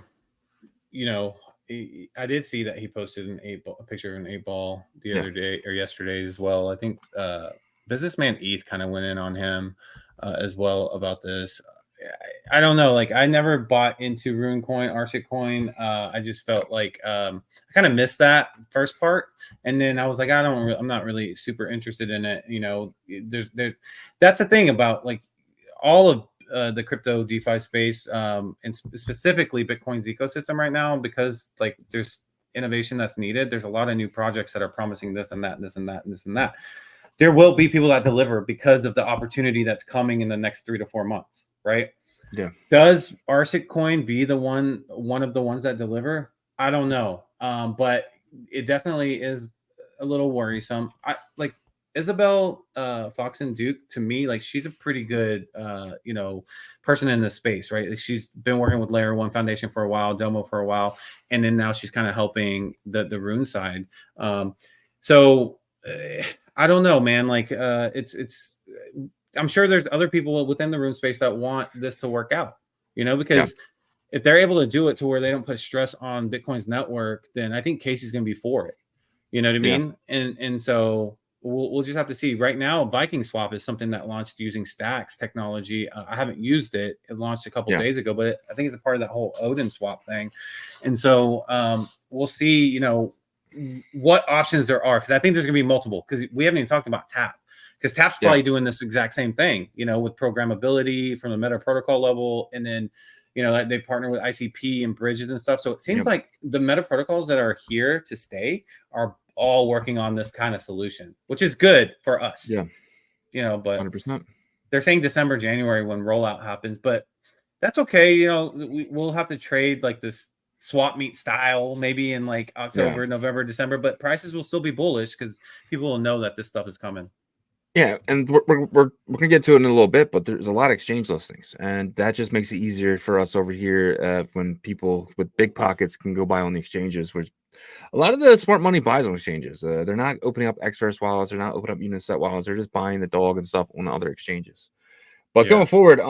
did see that he posted a picture of an 8-ball the other day or yesterday as well. I think Businessman ETH kind of went in on him as well about this. I don't know. Like, I never bought into RuneCoin, RC Coin. I just felt like I kind of missed that first part, and then I was like, I'm not really super interested in it. That's the thing about like all of the crypto DeFi space, and specifically Bitcoin's ecosystem right now, because like there's innovation that's needed. There's a lot of new projects that are promising this and that, and this and that, and this and that. There will be people that deliver because of the opportunity that's coming in the next 3 to 4 months, right? Yeah. Does RC Coin be the one of the ones that deliver? I don't know. But it definitely is a little worrisome. I like Isabel Fox and Duke. To me, like, she's a pretty good person in this space, right? Like, she's been working with Layer 1 Foundation for a while, Domo for a while, and then now she's kind of helping the Rune side. So I don't know, man. Like, it's I'm sure there's other people within the Rune space that want this to work out, because if they're able to do it to where they don't put stress on Bitcoin's network, then I think Casey's going to be for it. You know what I mean? And so we'll just have to see. Right now, Viking Swap is something that launched using Stacks technology. I haven't used it. It launched a couple days ago, but I think it's a part of that whole Odin swap thing. And so we'll see, you know, what options there are, because I think there's going to be multiple, because we haven't even talked about Tap, because Tap's probably doing this exact same thing, you know, with programmability from the meta protocol level. And then, you know, they partner with ICP and bridges and stuff. So it seems like the meta protocols that are here to stay are all working on this kind of solution, which is good for us. Yeah. You know, but 100%. They're saying December, January when rollout happens, but that's okay. You know, we'll have to trade like this swap meet style maybe in like October, November, December, but prices will still be bullish because people will know that this stuff is coming. Yeah, and we're gonna get to it in a little bit, but there's a lot of exchange listings, and that just makes it easier for us over here when people with big pockets can go buy on the exchanges, which a lot of the smart money buys on exchanges. They're not opening up Xverse wallets, they're not opening up Unisat wallets, they're just buying the dog and stuff on other exchanges. But going forward,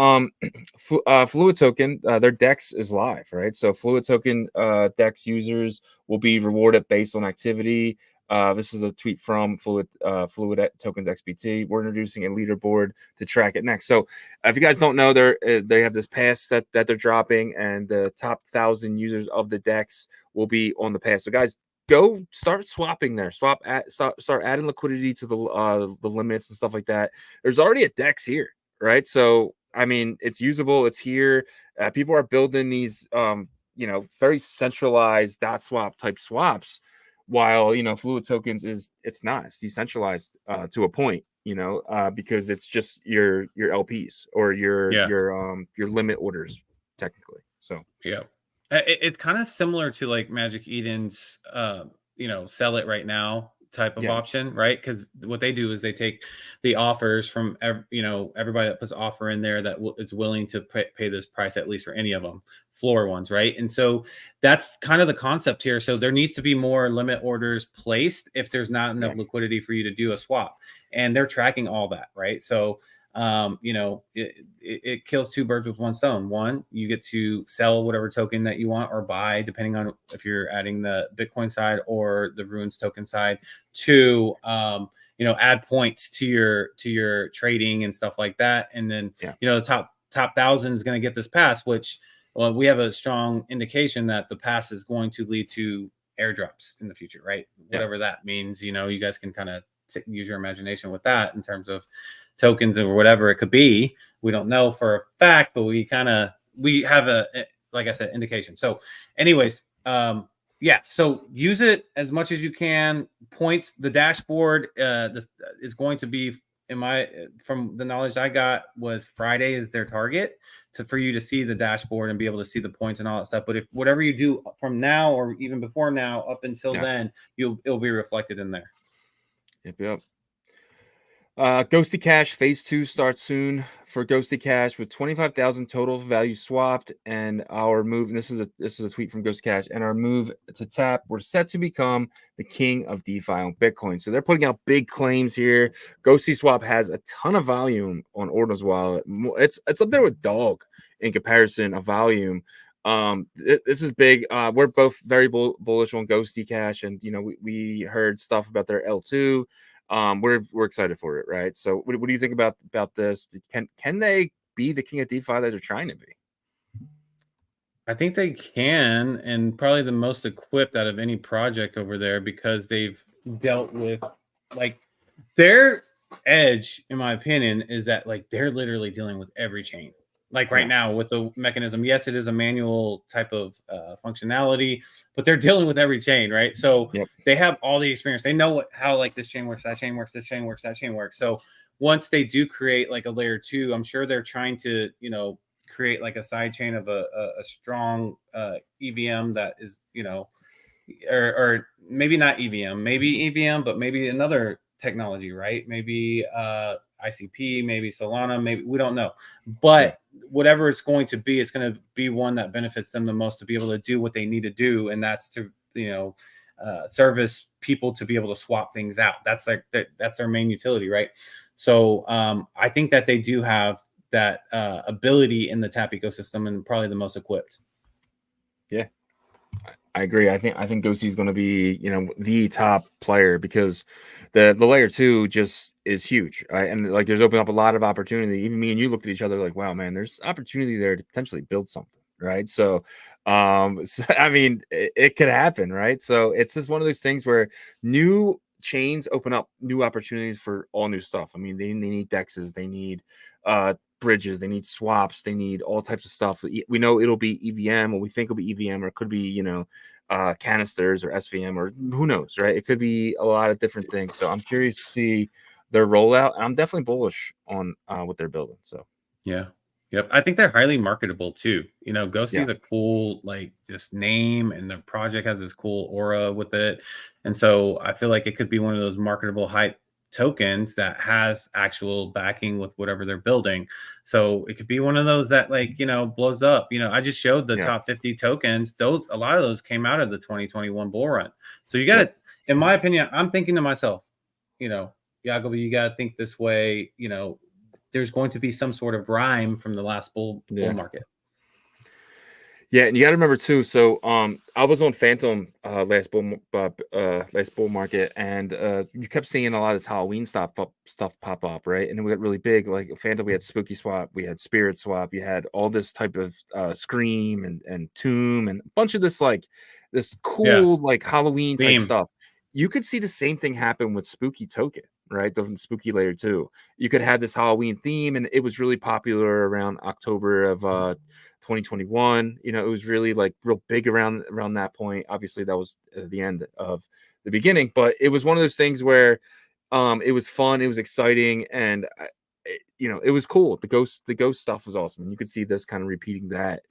Fluid Token, their DEX is live, right? So Fluid Token DEX users will be rewarded based on activity. This is a tweet from Fluid Tokens XBT. We're introducing a leaderboard to track it next. So if you guys don't know, they have this pass that they're dropping, and the top 1,000 users of the DEX will be on the pass. So guys, go start swapping there. Start adding liquidity to the limits and stuff like that. There's already a DEX here, right? So I mean, it's usable. It's here. People are building these, you know, very centralized dot swap type swaps. While, you know, Fluid Tokens it's not. It's decentralized to a point, you know, because it's just your LPs or your limit orders technically. So it's kind of similar to like Magic Eden's you know, sell it right now type of option, right? Because what they do is they take the offers from you know, everybody that puts offer in there that is willing to pay this price, at least for any of them, floor ones, right? And so that's kind of the concept here. So there needs to be more limit orders placed if there's not enough liquidity for you to do a swap, and they're tracking all that, right? So you know, it kills two birds with one stone. One, you get to sell whatever token that you want or buy, depending on if you're adding the Bitcoin side or the Runes token side. Two, you know, add points to your trading and stuff like that. And then, you know, the top 1,000 is going to get this pass, which, well, we have a strong indication that the pass is going to lead to airdrops in the future, right? Whatever that means, you know, you guys can kind of use your imagination with that in terms of tokens or whatever it could be. We don't know for a fact, but we have a, like I said, indication. So anyways, so use it as much as you can. Points, the dashboard is going to be, from the knowledge I got, was Friday is their target for you to see the dashboard and be able to see the points and all that stuff. But if whatever you do from now or even before now up until then, it'll be reflected in there. Yep. Ghosty Cash Phase 2 starts soon for Ghosty Cash with 25,000 total value swapped, and our move. And this is a tweet from Ghosty Cash, and our move to Tap. We're set to become the king of DeFi on Bitcoin. So they're putting out big claims here. Ghosty Swap has a ton of volume on Ordinal's wallet. It's up there with Dog in comparison of volume. This is big. We're both very bullish on Ghosty Cash, and you know we heard stuff about their L2. We're excited for it, right? So what do you think about this? Can they be the king of DeFi that they're trying to be? I think they can, and probably the most equipped out of any project over there, because they've dealt with, like, their edge, in my opinion, is that like they're literally dealing with every chain. Like right now with the mechanism, yes, it is a manual type of functionality, but they're dealing with every chain, right? So they have all the experience. They know how like this chain works, that chain works, this chain works, that chain works. So once they do create like a layer 2, I'm sure they're trying to, you know, create like a side chain of a strong EVM that is, you know, or maybe not EVM, maybe EVM, but maybe another technology, right? Maybe ICP, maybe Solana, maybe, we don't know. But whatever it's going to be, it's going to be one that benefits them the most to be able to do what they need to do, and that's to, you know, service people to be able to swap things out. That's their main utility, right? So I think that they do have that ability in the Tap ecosystem, and probably the most equipped. Yeah, I agree. I think Ghosty is going to be, the top player because the layer 2 just is huge, right? And like there's opened up a lot of opportunity. Even me and you looked at each other like, wow, man, there's opportunity there to potentially build something, right? So, I mean, it could happen, right? So it's just one of those things where new chains open up new opportunities for all new stuff. I mean, they need dexes, they need bridges, they need swaps, they need all types of stuff. We know it'll be EVM, or we think it'll be EVM, or it could be, canisters or SVM, or who knows, right? It could be a lot of different things. So I'm curious to see their rollout. I'm definitely bullish on what they're building. So Yeah. Yep. I think they're highly marketable too. Ghosty yeah, is a cool, like, just name, and the project has this cool aura with it. And so I feel like it could be one of those marketable hype tokens that has actual backing with whatever they're building. So it could be one of those that, like, blows up. I just showed the yeah, top 50 tokens. A lot of those came out of the 2021 bull run. So you got yep, to, in my opinion, I'm thinking to myself, Yagobi, you got to think this way. There's going to be some sort of rhyme from the last bull yeah. market. Yeah, and you got to remember too. So, I was on Phantom last bull market, and you kept seeing a lot of this Halloween stuff pop up, right? And then we got really big. Like Phantom, we had Spooky Swap, we had Spirit Swap, you had all this type of Scream and Tomb, and a bunch of this Yeah. cool like Halloween type Theme. stuff. You could see the same thing happen with Spooky Token, right? The Spooky Layer 2. You could have this Halloween theme, and it was really popular around October of 2021. It was really like real big around that point. Obviously, that was the end of the beginning, but it was one of those things where it was fun, it was exciting, and it was cool. The ghost stuff was awesome, and you could see this kind of repeating that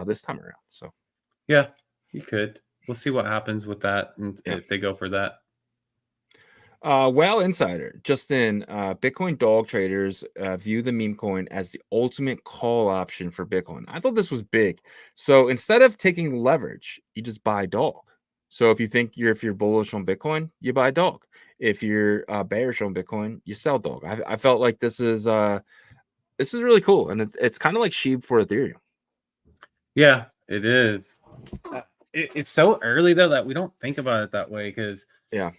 this time around. So Yeah, you could. We'll see what happens with that, and yeah. if they go for that. Well, Insider, Justin, Bitcoin dog traders view the meme coin as the ultimate call option for Bitcoin. I thought this was big. So instead of taking leverage, you just buy dog. So if you're bullish on Bitcoin, you buy dog. If you're bearish on Bitcoin, you sell dog. I felt like this is really cool, and it's kind of like Sheep for Ethereum. Yeah, it is. It's so early though that we don't think about it that way, because Yeah.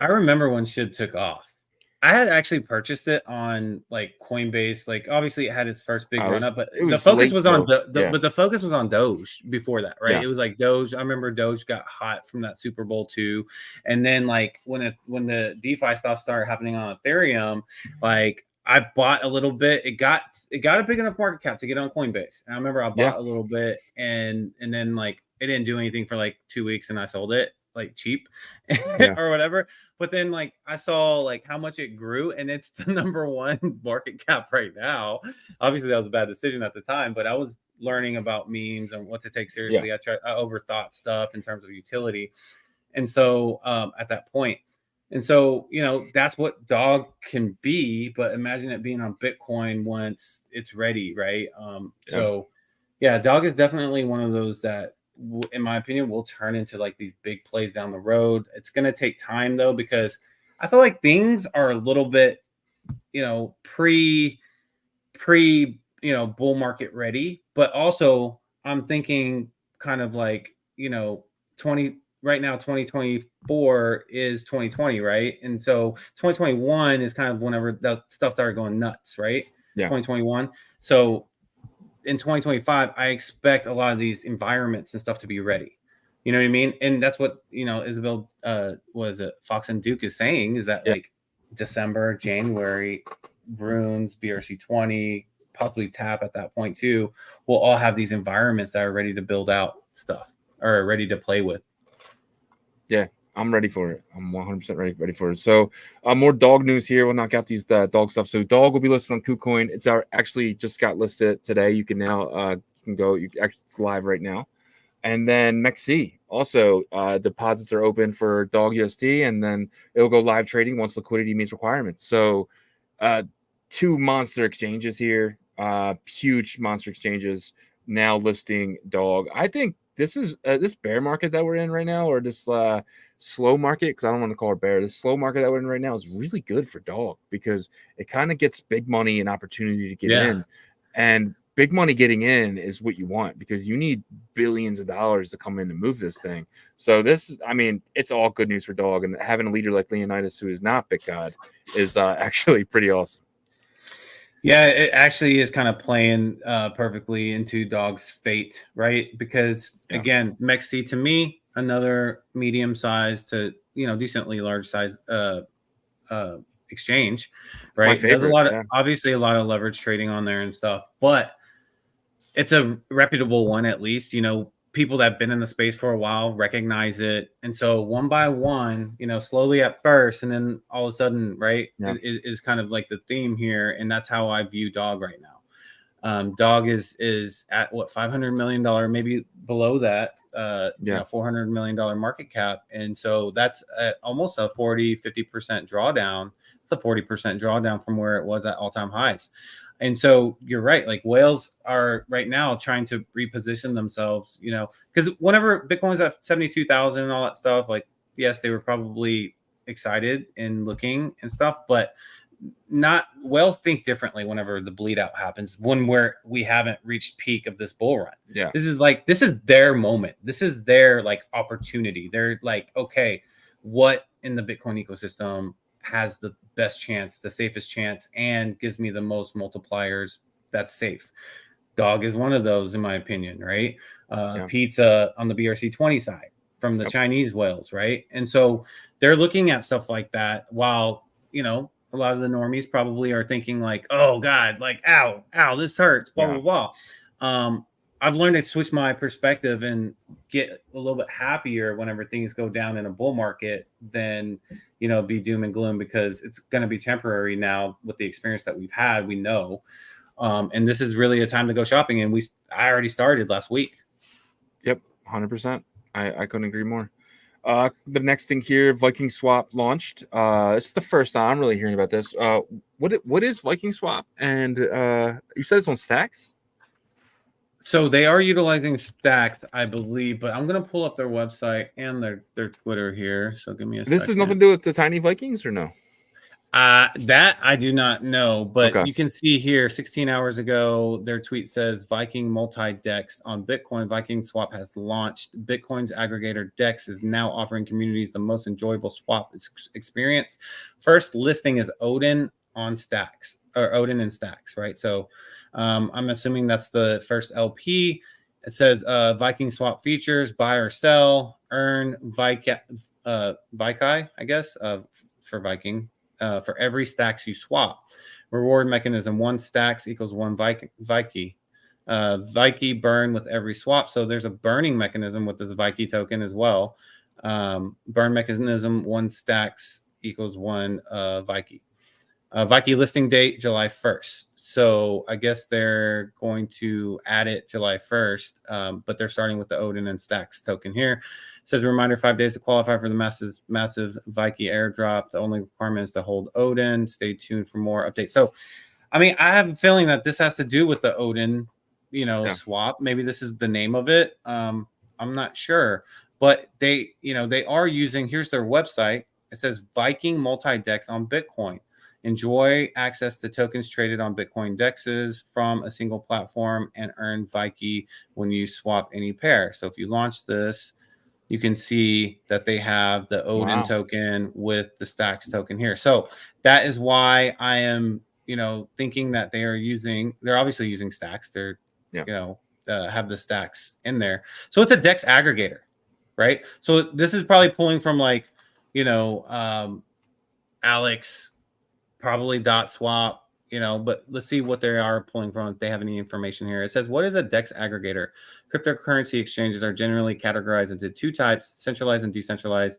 I remember when SHIB took off. I had actually purchased it on like Coinbase. Like, obviously it had its first big run up, but It the was focus late, was on though. Yeah. but the focus was on Doge before that, right? Yeah. It was like Doge. I remember Doge got hot from that Super Bowl too. And then like when the DeFi stuff started happening on Ethereum, like I bought a little bit. It got a big enough market cap to get on Coinbase. And I remember I bought a little bit, and then like it didn't do anything for like 2 weeks, and I sold it like cheap or whatever. But then like I saw like how much it grew, and it's the number one market cap right now. Obviously that was a bad decision at the time, but I was learning about memes and what to take seriously. I overthought stuff in terms of utility. And so at that point, and so, that's what dog can be, but imagine it being on Bitcoin once it's ready, right? So yeah, dog is definitely one of those that, in my opinion, will turn into like these big plays down the road. It's going to take time though, because I feel like things are a little bit, pre bull market ready, but also I'm thinking kind of like, 20 right now, 2024 is 2020, right? And so 2021 is kind of whenever that stuff started going nuts, right? Yeah. 2021. So in 2025, I expect a lot of these environments and stuff to be ready. You know what I mean? And that's what, Isabel, was it Fox and Duke is saying, is that like December, January, Runes, BRC20, possibly Tap at that point too, will all have these environments that are ready to build out stuff or ready to play with. Yeah, I'm ready for it. I'm 100% ready for it. So, more dog news here. We'll knock out these dog stuff. So, dog will be listed on KuCoin. It's actually just got listed today. You can now it's live right now. And then MEXC also deposits are open for dog USD, and then it'll go live trading once liquidity meets requirements. So, 2 monster exchanges here, huge monster exchanges now listing dog. I think this is this bear market that we're in right now, or this slow market, because I don't want to call it bear. This slow market that we're in right now is really good for dog, because it kind of gets big money and opportunity to get in. And big money getting in is what you want, because you need billions of dollars to come in and move this thing. So this, I mean, it's all good news for Dog, and having a leader like Leonidas, who is not BitGod, is actually pretty awesome. Yeah, it actually is kind of playing perfectly into Dog's fate, right? Because again, Mexi, to me, another medium-sized to decently large-sized exchange, right? Does a lot of obviously a lot of leverage trading on there and stuff, but it's a reputable one, at least. People that have been in the space for a while recognize it, and so one by one, slowly at first, and then all of a sudden, right, is kind of like the theme here, and that's how I view Dog right now. Dog is at what, $500 million, maybe below that, $400 million market cap, and so that's almost a 40-50% drawdown. It's a 40% drawdown from where it was at all-time highs. And so you're right. Like, whales are right now trying to reposition themselves, because whenever Bitcoin's at 72,000 and all that stuff, like, yes, they were probably excited and looking and stuff, but whales think differently whenever the bleed out happens, when we haven't reached peak of this bull run. Yeah. This is their moment. This is their opportunity. They're like, okay, what in the Bitcoin ecosystem has the best chance, the safest chance, and gives me the most multipliers that's safe? Dog is one of those, in my opinion, right? Pizza on the BRC20 side from the Chinese whales, right? And so they're looking at stuff like that, while, a lot of the normies probably are thinking like, oh God, like, ow, this hurts, blah, blah, blah. I've learned to switch my perspective and get a little bit happier whenever things go down in a bull market than, be doom and gloom, because it's going to be temporary now with the experience that we've had, we know. And this is really a time to go shopping. And I already started last week. Yep. 100%. I couldn't agree more. The next thing here, Viking Swap launched. This is the first time I'm really hearing about this. What is Viking Swap? And you said it's on Stacks? So they are utilizing Stacks, I believe, but I'm gonna pull up their website and their Twitter here. So give me a second. This has nothing to do with the Tiny Vikings, or no? That I do not know, but you can see here 16 hours ago, their tweet says Viking multi-dex on Bitcoin. Viking Swap has launched. Bitcoin's aggregator DEX is now offering communities the most enjoyable swap experience. First listing is Odin on Stacks, or Odin and Stacks, right? So I'm assuming that's the first LP. It says Viking Swap features, buy or sell, earn Vikai, I guess, for Viking. For every stacks you swap. Reward mechanism: 1 stacks equals 1 Viki. Viki burn with every swap. So there's a burning mechanism with this Viki token as well. Burn mechanism: 1 stacks equals 1 Viki. Viki listing date July 1st. So I guess they're going to add it July 1st, but they're starting with the Odin and Stacks token here. It says, reminder, 5 days to qualify for the massive Viki airdrop. The only requirement is to hold Odin. Stay tuned for more updates. So, I mean, I have a feeling that this has to do with the Odin, swap. Maybe this is the name of it. I'm not sure, but they are using, here's their website. It says Viking multi-dex on Bitcoin. Enjoy access to tokens traded on Bitcoin dexes from a single platform and earn Viki when you swap any pair. So if you launch this, you can see that they have the Odin token with the Stacks token here. So that is why I am, thinking that they're obviously using Stacks. They're, have the Stacks in there. So it's a DEX aggregator, right? So this is probably pulling from Alex, probably .swap, but let's see what they are pulling from, if they have any information here. It says, what is a DEX aggregator? Cryptocurrency exchanges are generally categorized into 2 types, centralized and decentralized.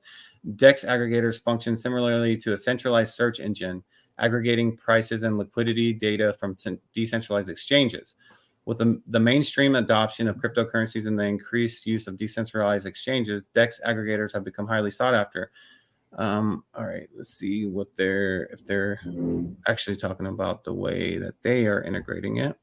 DEX aggregators function similarly to a centralized search engine, aggregating prices and liquidity data from decentralized exchanges. With the mainstream adoption of cryptocurrencies and the increased use of decentralized exchanges, DEX aggregators have become highly sought after. All right, let's see if they're actually talking about the way that they are integrating it.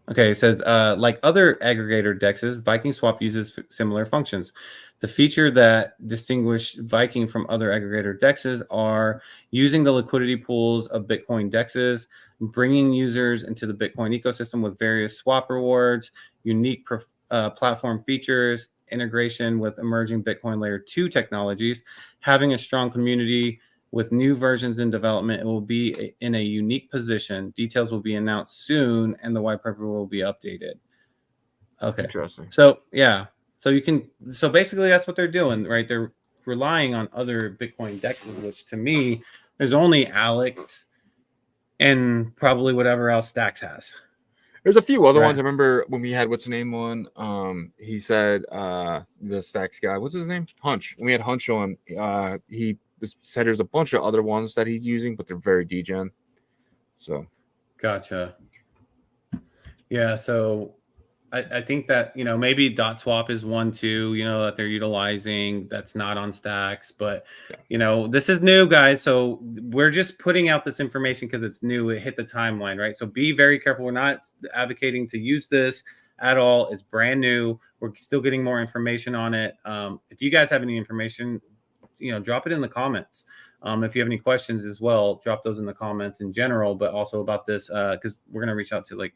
Okay, it says, like other aggregator dexes, Viking Swap uses similar functions. The feature that distinguish Viking from other aggregator dexes are using the liquidity pools of Bitcoin dexes, bringing users into the Bitcoin ecosystem with various swap rewards, unique platform features, integration with emerging Bitcoin layer 2 technologies, having a strong community with new versions in development. It will be in a unique position. Details will be announced soon, and the white paper will be updated. Okay. Interesting. So yeah. So you can. So basically, that's what they're doing, right? They're relying on other Bitcoin dexes, which to me, there's only Alex and probably whatever else Stacks has. There's a few other Right. ones. I remember when we had what's the name on. He said the Stacks guy. What's his name? Hunch. When we had Hunch on, he said there's a bunch of other ones that he's using, but they're very degen. So Gotcha. Yeah. So I think that, you know, maybe dot swap is one too, you know, that they're utilizing that's not on Stacks, but yeah. you know, this is new, guys. So we're just putting out this information because it's new. It hit the timeline, right? So be very careful. We're not advocating to use this at all. It's brand new. We're still getting more information on it. If you guys have any information, you know, drop it in the comments. If you have any questions as well, drop those in the comments in general, but also about this, because we're going to reach out to like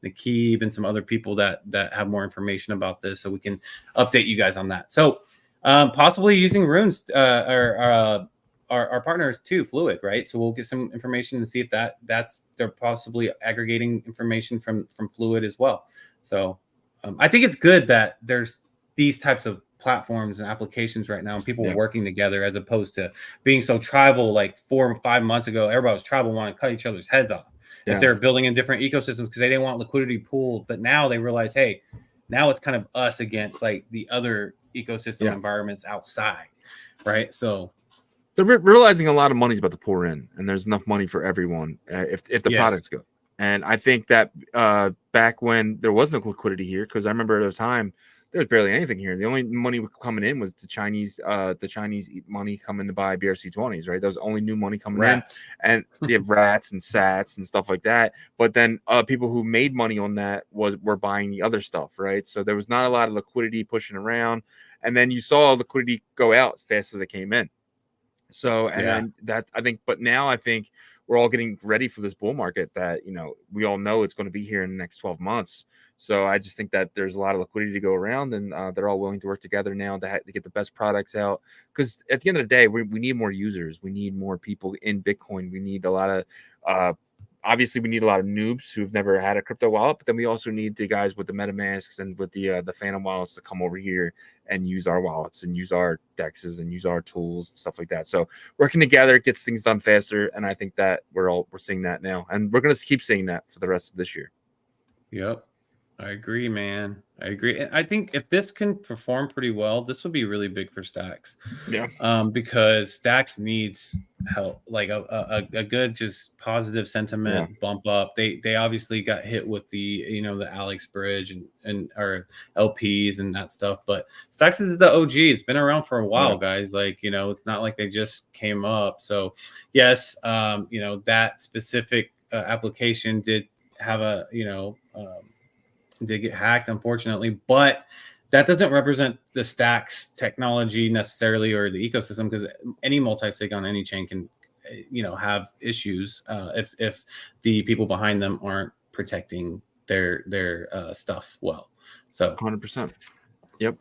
Nikib and some other people that have more information about this, so we can update you guys on that. So possibly using runes, our partners too, Fluid, right? So we'll get some information and see if they're possibly aggregating information from Fluid as well. So I think it's good that there's these types of platforms and applications right now and people working together, as opposed to being so tribal. Like 4 or 5 months ago, everybody was tribal, wanting to cut each other's heads off if they're building in different ecosystems because they didn't want liquidity pooled. But now they realize, hey, now it's kind of us against like the other ecosystem environments outside, right? So they're realizing a lot of money's about to pour in, and there's enough money for everyone if the product's good. And I think that back when there was no liquidity here, because I remember at a time there was barely anything here. The only money coming in was the Chinese money coming to buy BRC20s, right? That was the only new money coming in, and you have rats and sats and stuff like that. But then people who made money on that were buying the other stuff, right? So there was not a lot of liquidity pushing around, and then you saw liquidity go out as fast as it came in. So then that I think, but now I think we're all getting ready for this bull market that, you know, we all know it's going to be here in the next 12 months. So I just think that there's a lot of liquidity to go around, and they're all willing to work together now to get the best products out. Because at the end of the day, we need more users. We need more people in Bitcoin. We need a lot of obviously, we need a lot of noobs who've never had a crypto wallet, but then we also need the guys with the MetaMasks and with the Phantom wallets to come over here and use our wallets and use our dexes and use our tools and stuff like that. So working together gets things done faster, and I think that we're seeing that now, and we're going to keep seeing that for the rest of this year. Yep. I agree, man. I agree. And I think if this can perform pretty well, this would be really big for Stacks. Yeah. Because Stacks needs help, like a good, just positive sentiment bump up. They obviously got hit with the, you know, the Alex Bridge and our LPs and that stuff. But Stacks is the OG. It's been around for a while, guys. Like, you know, it's not like they just came up. So yes, you know, that specific application did have a, you know, did get hacked, unfortunately, but that doesn't represent the Stacks technology necessarily or the ecosystem, because any multi-sig on any chain can, you know, have issues if the people behind them aren't protecting their stuff well. So 100%. Yep.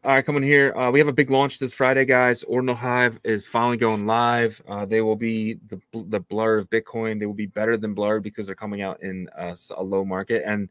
All right, coming here. We have a big launch this Friday, guys. Ordinal Hive is finally going live. They will be the Blur of Bitcoin. They will be better than Blur because they're coming out in a low market. And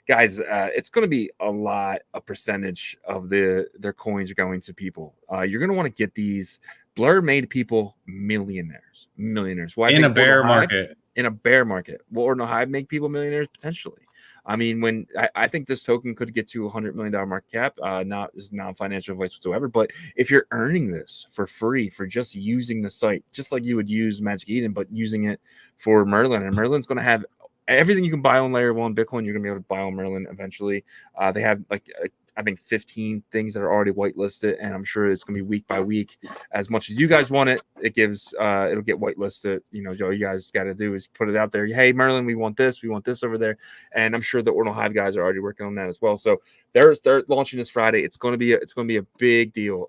guys, it's going to be a percentage of their coins are going to people. You're going to want to get these. Blur made people millionaires. Why? In a bear market. In a bear market. Will Ordinal Hive make people millionaires? Potentially. I mean, when I think this token could get to $100 million market cap, not financial advice whatsoever. But if you're earning this for free for just using the site, just like you would use Magic Eden, but using it for Merlin, and Merlin's going to have everything you can buy on Layer 1 Bitcoin, you're going to be able to buy on Merlin eventually. They have like I think 15 things that are already whitelisted, and I'm sure it's going to be week by week. As much as you guys want it, it gives it'll get whitelisted. You know, Joe, you guys got to do is put it out there. Hey, Merlin, we want this over there, and I'm sure the Ordinal Hive guys are already working on that as well. So they're launching this Friday. It's going to be a big deal.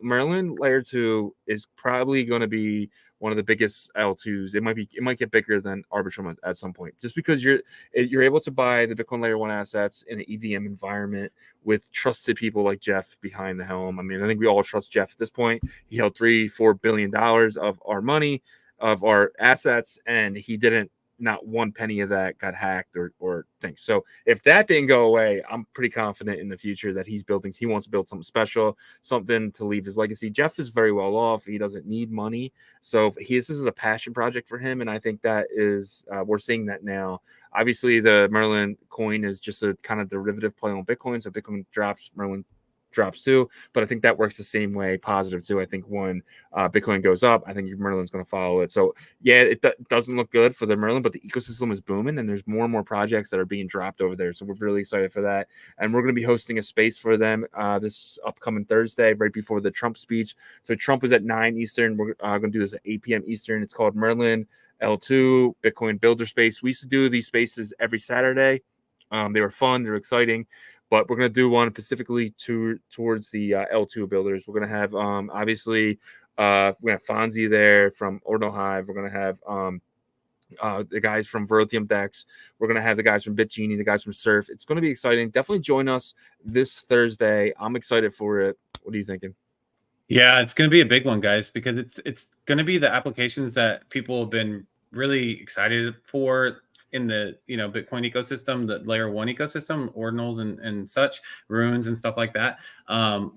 Merlin Layer 2 is probably going to be one of the biggest L2s. It might get bigger than Arbitrum at some point, just because you're able to buy the Bitcoin Layer 1 assets in an EVM environment with trusted people like Jeff behind the helm. I mean, I think we all trust Jeff at this point. He held $3-4 billion of our money, of our assets, and he didn't. Not one penny of that got hacked or things. So if that didn't go away, I'm pretty confident in the future that he wants to build something special, something to leave his legacy. Jeff is very well off. He doesn't need money. So this is a passion project for him. And I think that is, we're seeing that now. Obviously the Merlin coin is just a kind of derivative play on Bitcoin. So Bitcoin drops, Merlin drops too, but I think that works the same way, positive too. I think when Bitcoin goes up, I think Merlin's going to follow it. So yeah, it doesn't look good for the Merlin, but the ecosystem is booming, and there's more and more projects that are being dropped over there. So we're really excited for that, and we're going to be hosting a space for them this upcoming Thursday, right before the Trump speech. So Trump is at 9 Eastern. We're going to do this at 8 p.m. Eastern. It's called Merlin L2 Bitcoin Builder Space. We used to do these spaces every Saturday. They were fun. They're exciting. But we're going to do one specifically towards the L2 builders. We're going to have, obviously, we're going to have Fonzie there from Ordinal Hive. We're going to have the guys from Verothium Dex. We're going to have the guys from BitGenie, the guys from Surf. It's going to be exciting. Definitely join us this Thursday. I'm excited for it. What are you thinking? Yeah, it's going to be a big one, guys, because it's going to be the applications that people have been really excited for in the Bitcoin ecosystem, the layer 1 ecosystem, ordinals and such, runes and stuff like that,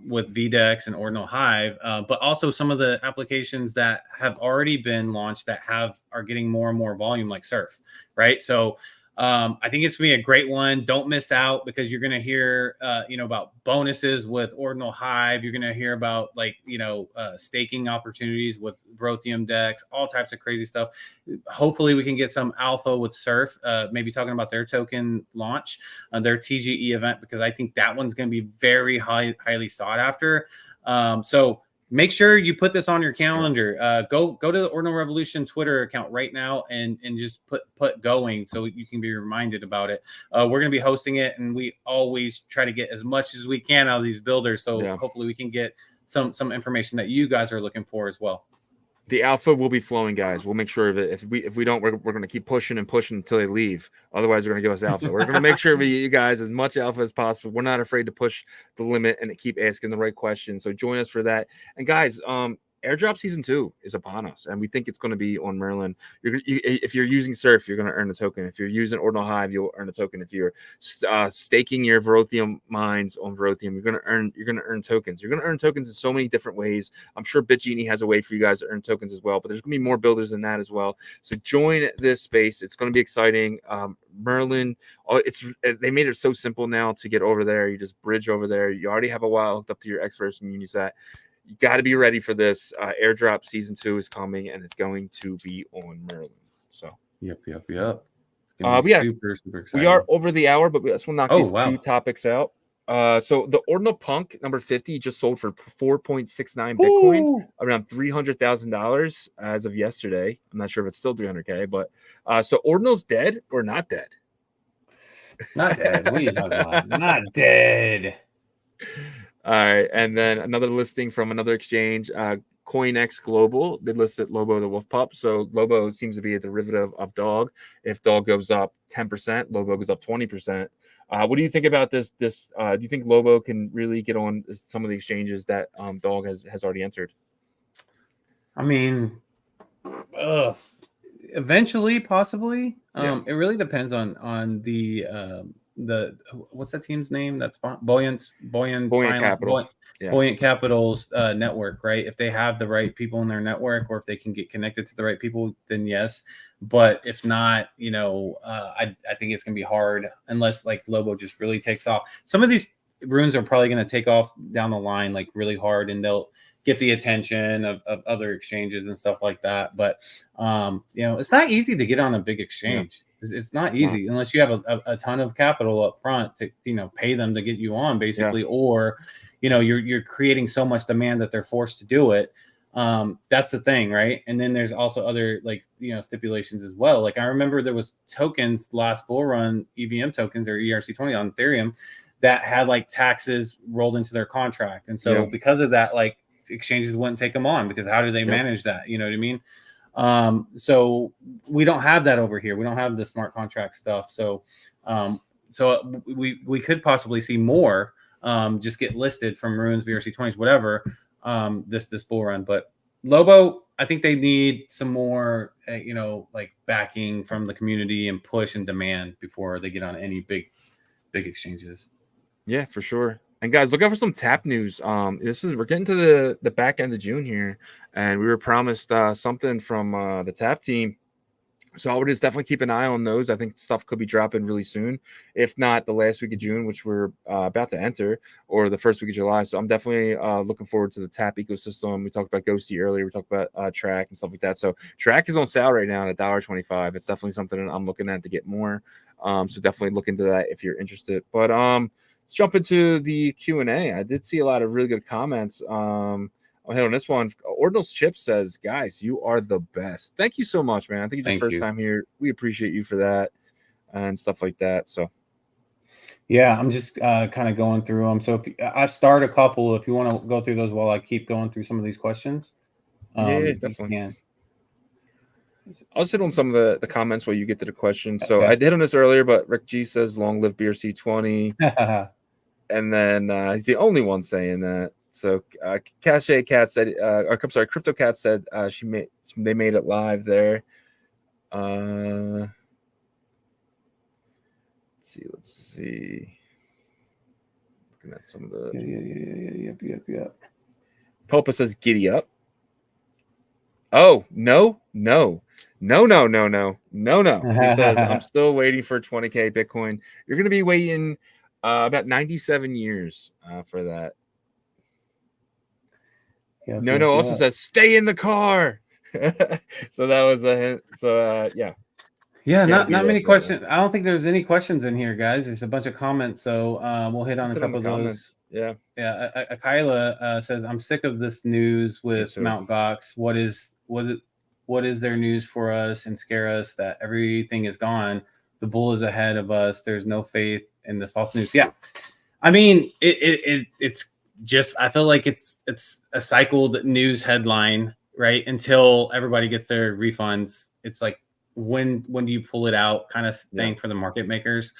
with VDEX and Ordinal Hive, but also some of the applications that have already been launched that are getting more and more volume, like Surf, right? So I think it's gonna be a great one. Don't miss out, because you're gonna hear about bonuses with Ordinal Hive. You're gonna hear about staking opportunities with Verothium Dex, all types of crazy stuff. Hopefully we can get some alpha with Surf, maybe talking about their token launch, their TGE event, because I think that one's gonna be very highly sought after. So make sure you put this on your calendar. Go to the Ordinal Revolution Twitter account right now and just put going, so you can be reminded about it. We're going to be hosting it, and we always try to get as much as we can out of these builders. So hopefully we can get some information that you guys are looking for as well. The alpha will be flowing, guys. We'll make sure that if we don't, we're going to keep pushing and pushing until they leave. Otherwise, they're going to give us alpha. We're going to make sure we get you guys as much alpha as possible. We're not afraid to push the limit and keep asking the right questions. So join us for that. And guys, Airdrop Season 2 is upon us, and we think it's going to be on Merlin. If you're using Surf, you're going to earn a token. If you're using Ordinal Hive, you'll earn a token. If you're staking your Verothium mines on Verothium, you're going to earn tokens. You're going to earn tokens in so many different ways. I'm sure BitGenie has a way for you guys to earn tokens as well, but there's going to be more builders than that as well. So join this space. It's going to be exciting. Merlin, they made it so simple now to get over there. You just bridge over there. You already have a wallet hooked up to your Xverse and Unisat. You got to be ready for this. Airdrop Season 2 is coming, and it's going to be on Merlin. So Yep. Super exciting. We are over the hour, but let's knock these 2 topics out. So the Ordinal Punk number 50 just sold for 4.69 Bitcoin, around $300,000 as of yesterday. I'm not sure if it's still 300K, but so Ordinal's dead or not dead? Not dead. What are you talking about? Not dead. All right, and then another listing from another exchange, CoinX Global. They listed Lobo the Wolf Pup. So Lobo seems to be a derivative of Dog. If Dog goes up 10%, Lobo goes up 20%. What do you think about this? Do you think Lobo can really get on some of the exchanges that Dog has already entered? I mean, eventually, possibly. It really depends on the what's that team's name? That's Buoyant Capital's network, right? If they have the right people in their network, or if they can get connected to the right people, then yes. But if not, I think it's gonna be hard unless like Lobo just really takes off. Some of these runes are probably gonna take off down the line like really hard, and they'll get the attention of other exchanges and stuff like that. But it's not easy to get on a big exchange. It's not easy unless you have a ton of capital up front to, you know, pay them to get you on basically, or, you know, you're creating so much demand that they're forced to do it. That's the thing, right? And then there's also other, like, you know, stipulations as well. Like I remember there was tokens last bull run, EVM tokens or ERC20 on Ethereum that had like taxes rolled into their contract. And so because of that, like exchanges wouldn't take them on because how do they manage that? You know what I mean? So we don't have that over here. We don't have the smart contract stuff. So, we could possibly see more, just get listed from Ruins, BRC20s, whatever, this bull run. But Lobo, I think they need some more, you know, like backing from the community and push and demand before they get on any big exchanges. Yeah, for sure. And guys, look out for some tap news. We're getting to the back end of June here, and we were promised something from the tap team. So I would just definitely keep an eye on those. I think stuff could be dropping really soon, if not the last week of June, which we're about to enter, or the first week of July. So I'm definitely looking forward to the tap ecosystem. We talked about Ghosty earlier. We talked about Track and stuff like that. So Track is on sale right now at $1.25. It's definitely something that I'm looking at to get more. So definitely look into that if you're interested. But let's jump into the Q&A. I did see a lot of really good comments. I'll hit on this one. Ordinal's Chip says, guys, you are the best. Thank you so much, man. I think it's your first time here. We appreciate you for that and stuff like that. So, yeah, I'm just kind of going through them. So if I start a couple, if you want to go through those while I keep going through some of these questions, yeah, definitely. I'll sit on some of the comments while you get to the questions. So I did on this earlier, but Rick G says, long live BRC20. And then he's the only one saying that. So Cache Cat said, I'm sorry, Crypto Cat said they made it live there. Let's see. Looking at some of the Yep. Popa says giddy up. Oh, no. He says, I'm still waiting for 20K Bitcoin. You're going to be waiting about 97 years for that. Also says, stay in the car. So that was a hint. So, yeah. Yeah, not many questions. I don't think there's any questions in here, guys. There's a bunch of comments. So we'll hit on a couple of those. Yeah. Kyla says, I'm sick of this news with Mt. Gox. What is their news for us and scare us that everything is gone? The bull is ahead of us. There's no faith in this false news. Yeah. I mean, it's just, I feel like it's a cycled news headline, right? Until everybody gets their refunds. It's like, when do you pull it out kind of thing for the market makers?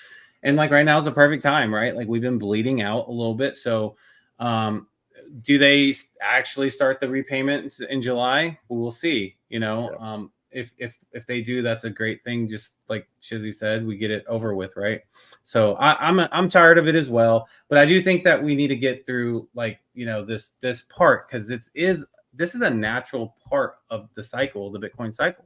And like right now is the perfect time, right? Like we've been bleeding out a little bit. So do they actually start the repayment in July? We'll see, you know. If they do, that's a great thing. Just like Shizzy said, we get it over with, right? So I'm tired of it as well, but I do think that we need to get through, like, you know, this part, because this is a natural part of the cycle. The Bitcoin cycle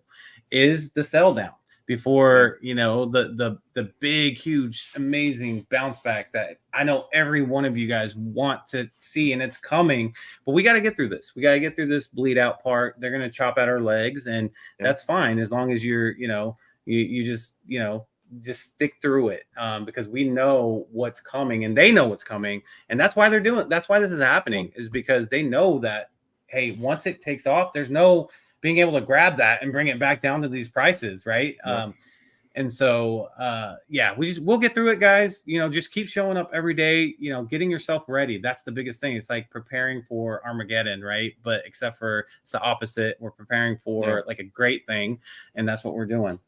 is the sell down before, you know, the big, huge, amazing bounce back that I know every one of you guys want to see, and it's coming. But we got to get through this. We got to get through this bleed out part. They're going to chop at our legs, and that's fine as long as you're, you know, you just, you know, just stick through it, because we know what's coming, and they know what's coming, and that's why they're doing. That's why this is happening, is because they know that, hey, once it takes off, there's no being able to grab that and bring it back down to these prices, right? And so, we'll get through it, guys. You know, just keep showing up every day, you know, getting yourself ready. That's the biggest thing. It's like preparing for Armageddon, right? But except for it's the opposite. We're preparing for like a great thing, and that's what we're doing.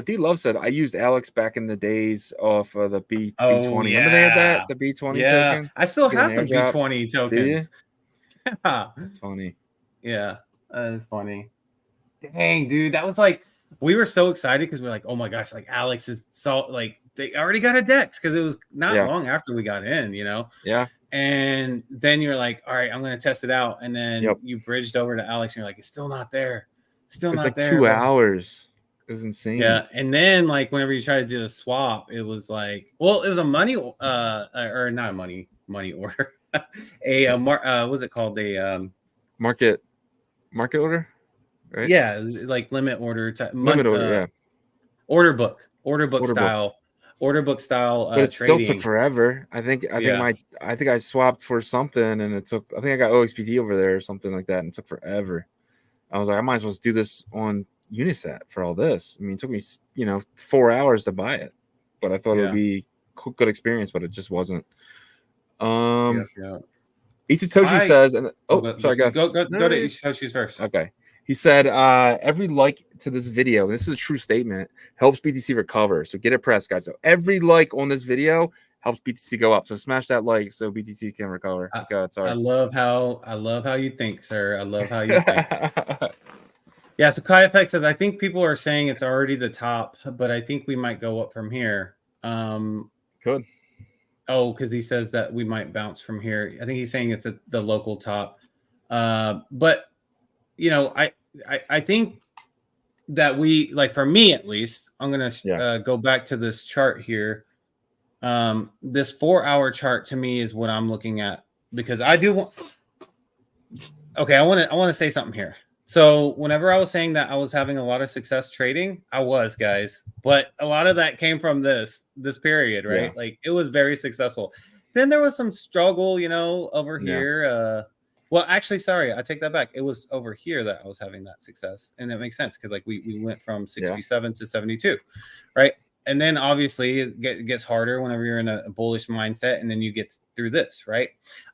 D Love said, I used Alex back in the days off of the B20. Remember they had that, the B20 token? I still have some B20 tokens. That's funny. Yeah, that is funny. Dang, dude, that was like, we were so excited because we're like, oh my gosh, like Alex is so, like, they already got a DEX because it was not long after we got in, you know? Yeah. And then you're like, all right, I'm going to test it out. And then you bridged over to Alex and you're like, it's still not there. Still not there. 2 hours. It was insane. Yeah. And then, like, whenever you try to do a swap, it was like, well, it was a money, or not a money order. What's it called? Market order, right? Yeah, like limit order. Limit order, order book Order book. style, But it still took trading. forever. I think I swapped for something and it took. I think I got OXPT over there or something like that, and it took forever. I was like, I might as well just do this on Unisat for all this. I mean, it took me 4 hours to buy it, but I thought it would be good experience, but it just wasn't. Yeah. Itsutoshi says, and sorry, go to Itsushi's first. Okay. He said, every like to this video, and this is a true statement, helps BTC recover. So get it pressed, guys. So every like on this video helps BTC go up. So smash that like so BTC can recover. Sorry. I love how you think, sir. I love how you think. Yeah, so Kai Effect says, I think people are saying it's already the top, but I think we might go up from here. Good. Oh, because he says that we might bounce from here. I think he's saying it's the local top. But I think that we, like, for me at least, I'm gonna go back to this chart here. This 4-hour chart to me is what I'm looking at, because I do want. Okay, I want to say something here. So whenever I was saying that I was having a lot of success trading, I was, guys, but a lot of that came from this period, right? Yeah. Like, it was very successful. Then there was some struggle, over here. Well, actually, sorry, I take that back. It was over here that I was having that success, and it makes sense because, like, we went from 67 to 72, right? And then obviously it gets harder whenever you're in a bullish mindset, and then you get through this, right?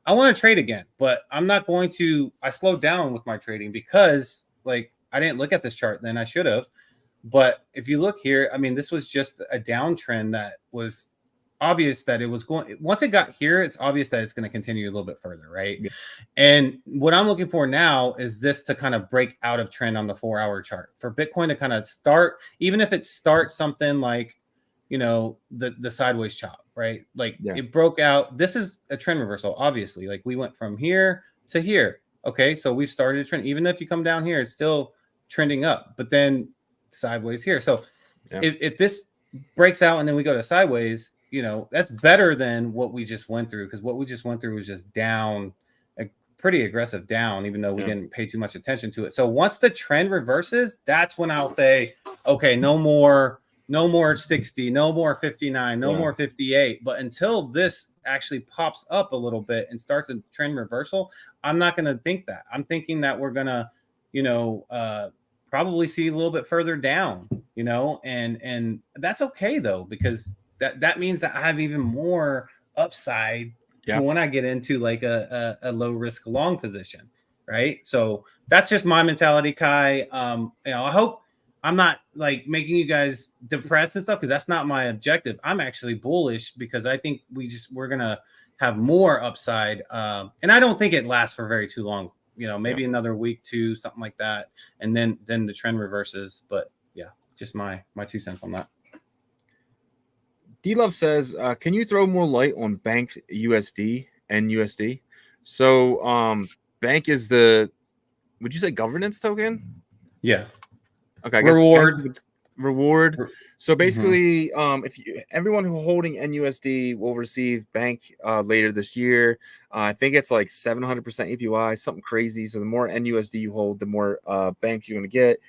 I want to trade again, but I'm not going to. I slowed down with my trading because, like, I didn't look at this chart, then I should have. But if you look here, I mean, this was just a downtrend that was obvious that it was going. Once it got here, it's obvious that it's going to continue a little bit further, right? Yeah. And what I'm looking for now is this to kind of break out of trend on the 4-hour chart, for Bitcoin to kind of start, even if it starts something like, the sideways chop, right? Like, it broke out. This is a trend reversal, obviously. Like, we went from here to here. Okay, so we've started a trend. Even if you come down here, it's still trending up, but then sideways here. So if this breaks out and then we go to sideways, that's better than what we just went through, because what we just went through was just down, a pretty aggressive down, even though we didn't pay too much attention to it. So once the trend reverses, that's when I'll say, okay, no more 60, no more 59, no more 58. But until this actually pops up a little bit and starts a trend reversal, I'm not going to think that. I'm thinking that we're going to, probably see a little bit further down, and that's okay though, because that means that I have even more upside to when I get into like a low risk long position, right? So that's just my mentality, Kai. I hope I'm not like making you guys depressed and stuff, because that's not my objective. I'm actually bullish because I think we're gonna have more upside, and I don't think it lasts for very too long. Maybe another week, 2, something like that, and then the trend reverses. But yeah, just my 2 cents on that. D-Love says, can you throw more light on Bank USD and USD? So Bank is would you say governance token? Yeah. Okay. I guess reward. So basically, if everyone who's holding NUSD will receive Bank later this year. I think it's like 700% APY, something crazy. So the more NUSD you hold, the more Bank you're going to get.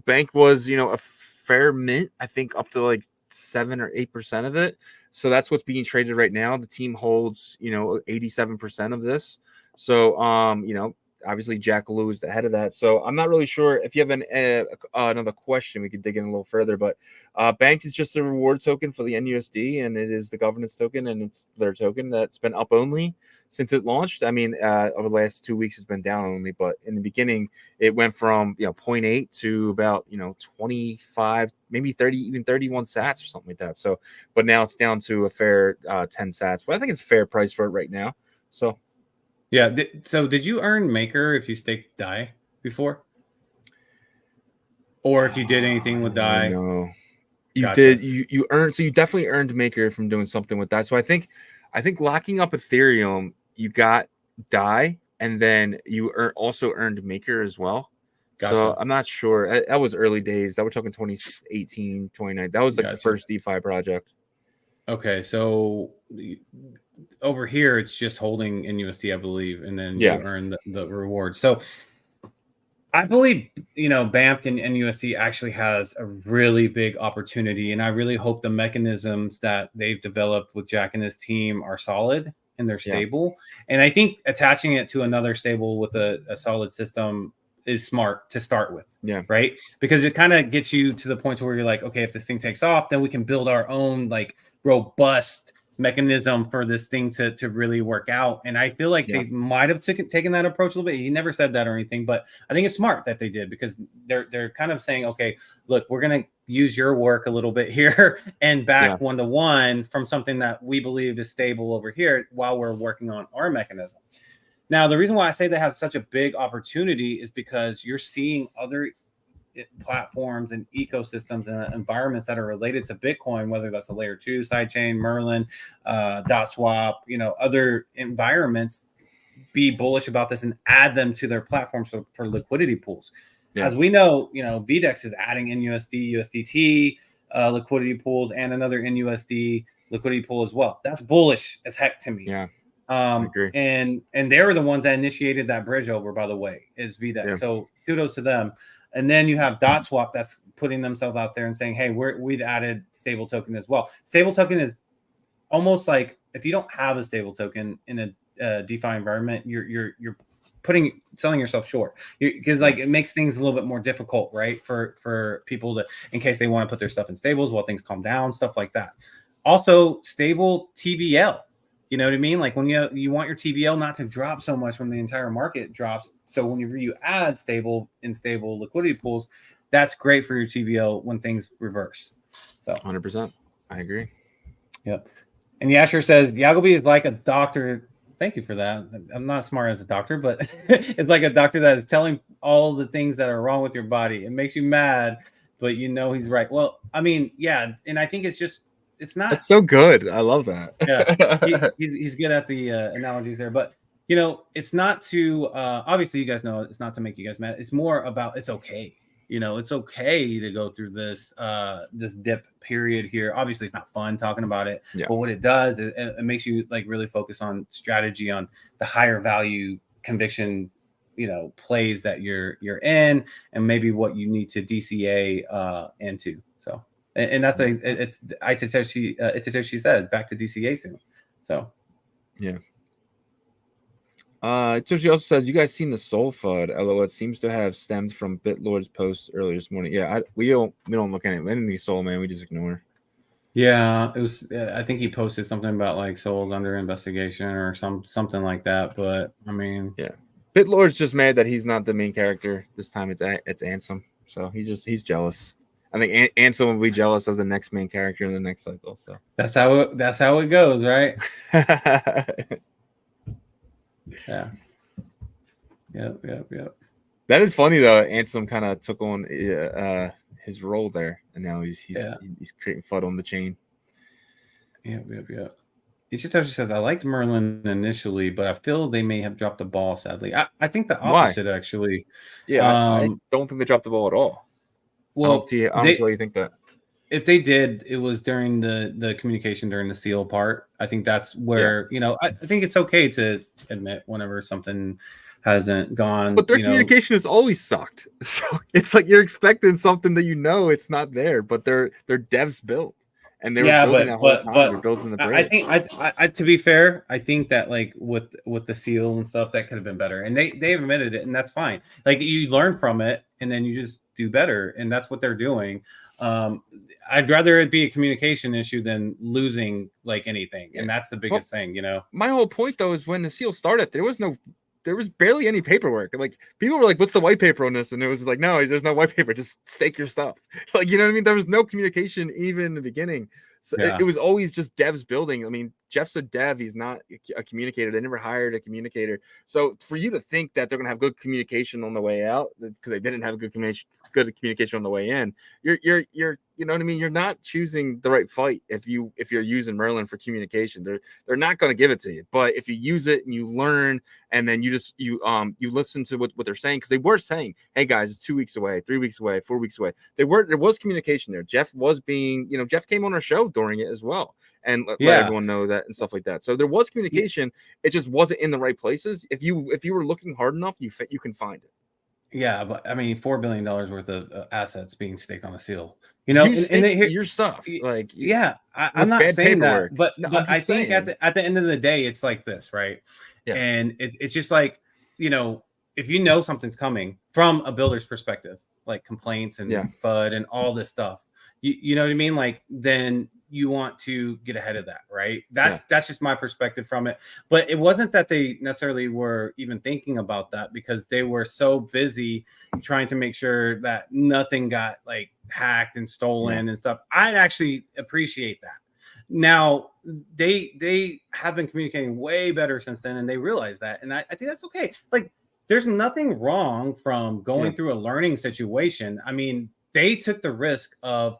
Bank was a fair mint, I think, up to like 7 or 8% of it. So that's what's being traded right now. The team holds 87% of this. So obviously Jack Lou is the head of that. So I'm not really sure. If you have another question, we could dig in a little further. But Bank is just a reward token for the NUSD, and it is the governance token, and it's their token that's been up only since it launched. I mean, over the last 2 weeks, it's been down only. But in the beginning, it went from 0.8 to about 25, maybe 30, even 31 sats or something like that. So, but now it's down to a fair 10 sats. But I think it's a fair price for it right now. So. Yeah. So did you earn Maker if you staked DAI before? Or if you did anything with DAI? No. You did. You earned. So you definitely earned Maker from doing something with that. So I think locking up Ethereum, you got DAI, and then you also earned Maker as well. Gotcha. So I'm not sure. That was early days. That we're talking 2018, 2019. That was like the first DeFi project. Okay. So over here, it's just holding in USD, I believe, and then you earn the reward. So I believe, BAMP and NUSD actually has a really big opportunity, and I really hope the mechanisms that they've developed with Jack and his team are solid and they're Yeah. stable. And I think attaching it to another stable with a solid system is smart to start with. Yeah. Right. Because it kind of gets you to the point where you're like, okay, if this thing takes off, then we can build our own like robust mechanism for this thing to really work out. And I feel like Yeah. they might have taken that approach a little bit. He never said that or anything, but I think it's smart that they did, because they're kind of saying, okay, look, we're gonna use your work a little bit here and back one to one from something that we believe is stable over here while we're working on our mechanism. Now, the reason why I say they have such a big opportunity is because you're seeing other platforms and ecosystems and environments that are related to Bitcoin, whether that's a layer 2 sidechain, Merlin, dot swap, other environments, be bullish about this and add them to their platforms for liquidity pools. As we know, VDEX is adding NUSD, USDT liquidity pools and another NUSD liquidity pool as well. That's bullish as heck to me. Yeah. I agree. And they were the ones that initiated that bridge over, by the way, is VDEX. Yeah. So kudos to them. And then you have dot swap that's putting themselves out there and saying, hey, we've added stable token as well. Stable token is almost like, if you don't have a stable token in a DeFi environment, you're selling yourself short, because like it makes things a little bit more difficult, right? For people to, in case they want to put their stuff in stables while things calm down, stuff like that. Also, stable TVL. You know what I mean? Like when you want your TVL not to drop so much when the entire market drops. So whenever you add stable liquidity pools, that's great for your TVL when things reverse. So 100%. I agree. Yep. And Yasher says Yagobi is like a doctor. Thank you for that. I'm not smart as a doctor, but it's like a doctor that is telling all the things that are wrong with your body. It makes you mad, but he's right. Well, I mean, yeah. And I think it's not. It's so good. I love that. Yeah, he's good at the analogies there, but it's not to obviously you guys know it's not to make you guys mad. It's more about it's okay. It's okay to go through this dip period here. Obviously, it's not fun talking about it, but what it does is it makes you like really focus on strategy, on the higher value conviction, plays that you're in, and maybe what you need to DCA into. So. And that's like Itatoshi said, back to DCA soon. So, yeah. Itatoshi also says, "You guys seen the Soul FUD? LOL, it seems to have stemmed from BitLord's post earlier this morning." Yeah, we don't look at any Soul, man. We just ignore. Yeah, it was. I think he posted something about like Soul's under investigation or something like that. But I mean, yeah, BitLord's just mad that he's not the main character this time. It's Ansem, so he's jealous. I think Ansel will be jealous of the next main character in the next cycle. So that's how it goes, right? Yeah. Yep. That is funny though. Ansem kind of took on his role there, and now he's creating FUD on the chain. Yep. Ichitoshi says, I liked Merlin initially, but I feel they may have dropped the ball, sadly. I think the opposite, actually. Yeah, I don't think they dropped the ball at all. Well, I don't see why you think that. If they did, it was during the communication during the seal part. I think that's where, I think it's okay to admit whenever something hasn't gone. But their communication has always sucked. So it's like you're expecting something that it's not there, but their devs built. And they were building that whole time. They're building the bridge. I think to be fair, I think that like with the seal and stuff, that could have been better. And they admitted it, and that's fine. Like you learn from it and then you just do better. And that's what they're doing. I'd rather it be a communication issue than losing like anything. And that's the biggest thing, My whole point though is when the seal started, there was barely any paperwork. Like people were like, what's the white paper on this? And it was like, no, there's no white paper. Just stake your stuff. Like, you know what I mean? There was no communication even in the beginning. So it was always just devs building. I mean, Jeff's a dev. He's not a communicator. They never hired a communicator. So for you to think that they're going to have good communication on the way out because they didn't have good communication on the way in, you're you know what I mean? You're not choosing the right fight if you're using Merlin for communication. They're not going to give it to you. But if you use it and you learn, and then you listen to what they're saying, because they were saying, hey guys, it's 2 weeks away, 3 weeks away, 4 weeks away. There was communication there. Jeff was being, Jeff came on our show during it as well, and let everyone know that and stuff like that. So there was communication. It just wasn't in the right places. If you were looking hard enough, you can find it. Yeah, but I mean, $4 billion worth of assets being staked on the seal. You And stake then here, your stuff like yeah, I'm with not bad saying that, paperwork. No, I'm but I just think saying. at the end of the day, it's like this, right? Yeah. And it's just like, if you know something's coming from a builder's perspective, like complaints and Yeah. FUD and all this stuff, you know what I mean? Like, then you want to get ahead of that, right? That's just my perspective from it. But it wasn't that they necessarily were even thinking about that, because they were so busy trying to make sure that nothing got like hacked and stolen and stuff. I'd actually appreciate that. Now they have been communicating way better since then, and they realize that, and I think that's okay. Like, there's nothing wrong from going through a learning situation. I mean, they took the risk of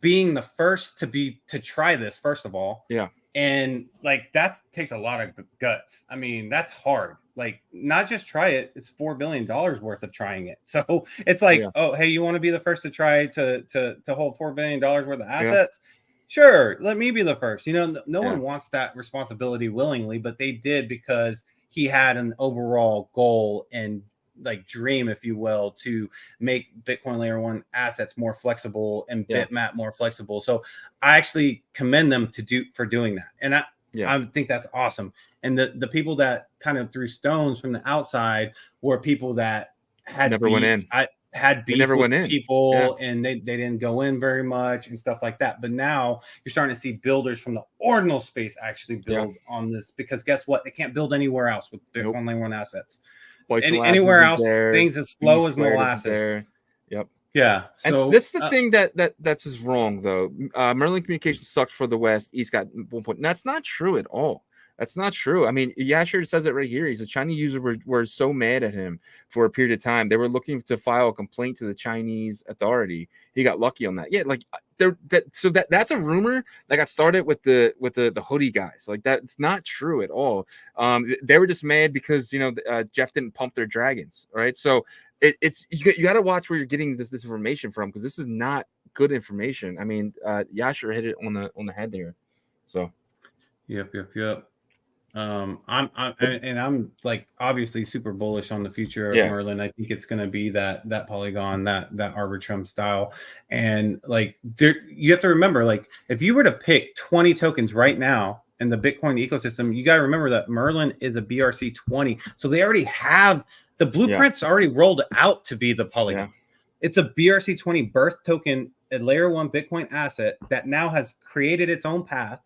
being the first to try this, first of all. Yeah. And like, that takes a lot of guts. I mean, that's hard. Like, not just try it, it's $4 billion worth of trying it. So it's like, oh, hey, you want to be the first to try to hold $4 billion worth of assets? Sure, let me be the first. No one wants that responsibility willingly, but they did, because he had an overall goal and like dream, if you will, to make Bitcoin layer 1 assets more flexible and bitmap more flexible. So I actually commend them for doing that. And I think that's awesome. And the people that kind of threw stones from the outside were people that had never went in. Had beef with people, and they didn't go in very much and stuff like that. But now you're starting to see builders from the ordinal space actually build on this, because guess what? They can't build anywhere else with Bitcoin layer 1 assets. Anywhere else, things as slow as molasses. Yep. Yeah. So and this is the thing that's just wrong, though. Merlin Communications sucked for the West. East got 1 point. That's not true at all. That's not true. I mean, Yasher says it right here. He's a Chinese user were so mad at him for a period of time. They were looking to file a complaint to the Chinese authority. He got lucky on that. Yeah, like that's a rumor that got started with the hoodie guys. Like, that's not true at all. They were just mad because Jeff didn't pump their dragons, right? So it's you got to watch where you're getting this information from, because this is not good information. I mean, Yasher hit it on the head there. So. Yep. I'm like obviously super bullish on the future of Merlin. I think it's going to be that Polygon, that Arbitrum style. And like, you have to remember, like, if you were to pick 20 tokens right now in the Bitcoin ecosystem, you got to remember that Merlin is a BRC20. So they already have the blueprints already rolled out to be the Polygon. It's a BRC20 birth token, a layer 1 Bitcoin asset that now has created its own path.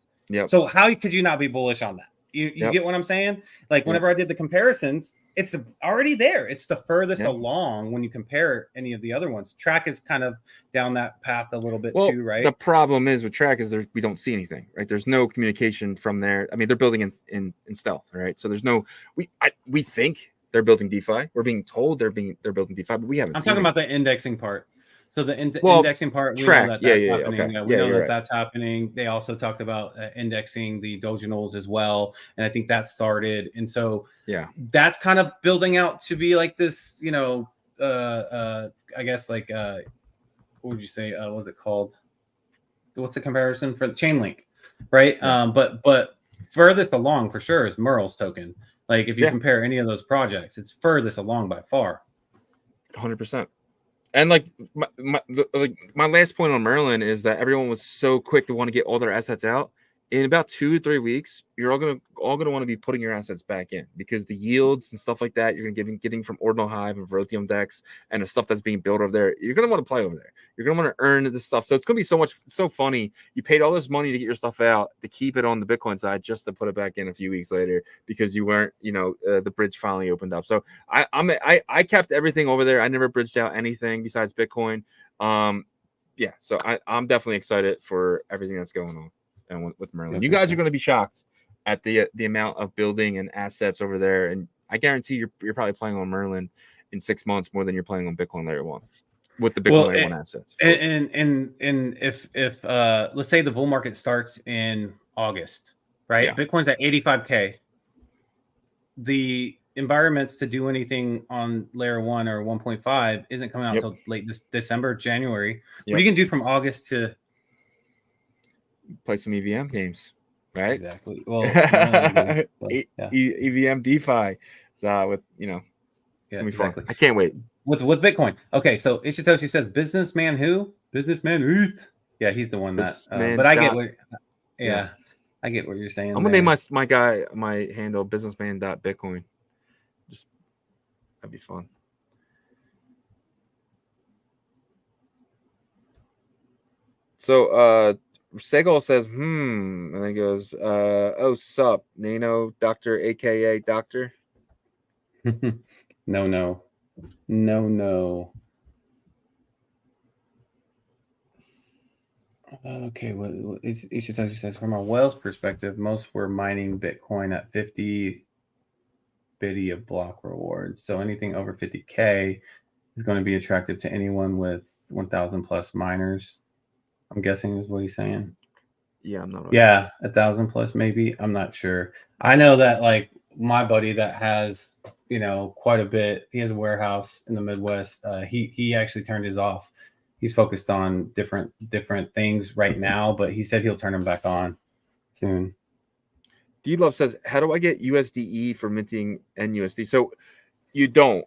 So how could you not be bullish on that? You get what I'm saying? Like, whenever I did the comparisons, it's already there. It's the furthest along when you compare any of the other ones. Track is kind of down that path a little bit too, right? The problem is with Track is we don't see anything, right? There's no communication from there. I mean, they're building in stealth, right? So there's no we think they're building DeFi. We're being told they're building DeFi, but we haven't. I'm talking about the indexing part. So the indexing part, we know that that's happening. We know that that's happening. They also talked about indexing the Doginals as well, and I think that started. And so that's kind of building out to be like this, I guess, like what would you say? What was it called? What's the comparison for the Chainlink, right? But furthest along for sure is Merle's token. Like, if you compare any of those projects, it's furthest along by far. 100%. And like my last point on Merlin is that everyone was so quick to want to get all their assets out. In about 2 to 3 weeks, you're all gonna want to be putting your assets back in, because the yields and stuff like that you're gonna getting from Ordinal Hive and Verothium decks and the stuff that's being built over there. You're gonna want to play over there. You're gonna want to earn this stuff. So it's gonna be so funny. You paid all this money to get your stuff out, to keep it on the Bitcoin side, just to put it back in a few weeks later because you weren't, the bridge finally opened up. So I kept everything over there. I never bridged out anything besides Bitcoin. So I'm definitely excited for everything that's going on. And with Merlin, you guys are going to be shocked at the amount of building and assets over there, and I guarantee you're probably playing on Merlin in 6 months more than you're playing on Bitcoin layer 1 with the Bitcoin layer 1 assets. And if let's say the bull market starts in August, right? Bitcoin's at 85K. The environments to do anything on layer 1 or 1.5 isn't coming out until late December, January. What are you gonna do from August to play some EVM games, right? Exactly. Well, EVM DeFi. So with it's gonna be fun. I can't wait. with Bitcoin. Okay, so Ishitoshi says businessman who? Businessman Uth. Yeah, he's the one that. Businessman But I get dot- what. Yeah, I get what you're saying. I'm gonna name my handle businessman.bitcoin. Just that'd be fun. So Segal says, and then goes, oh sup, Nano Doctor, aka Doctor. No. Okay, what Ishitashi says, from a whale's perspective, most were mining Bitcoin at 50 biddy of block reward. So anything over 50K is going to be attractive to anyone with 1,000 plus miners. I'm guessing is what he's saying. Yeah, I'm not. Yeah, 1,000 plus maybe. I'm not sure. I know that like my buddy that has quite a bit. He has a warehouse in the Midwest. He actually turned his off. He's focused on different things right now, but he said he'll turn them back on soon. D-Love says, how do I get USDE for minting NUSD? So you don't.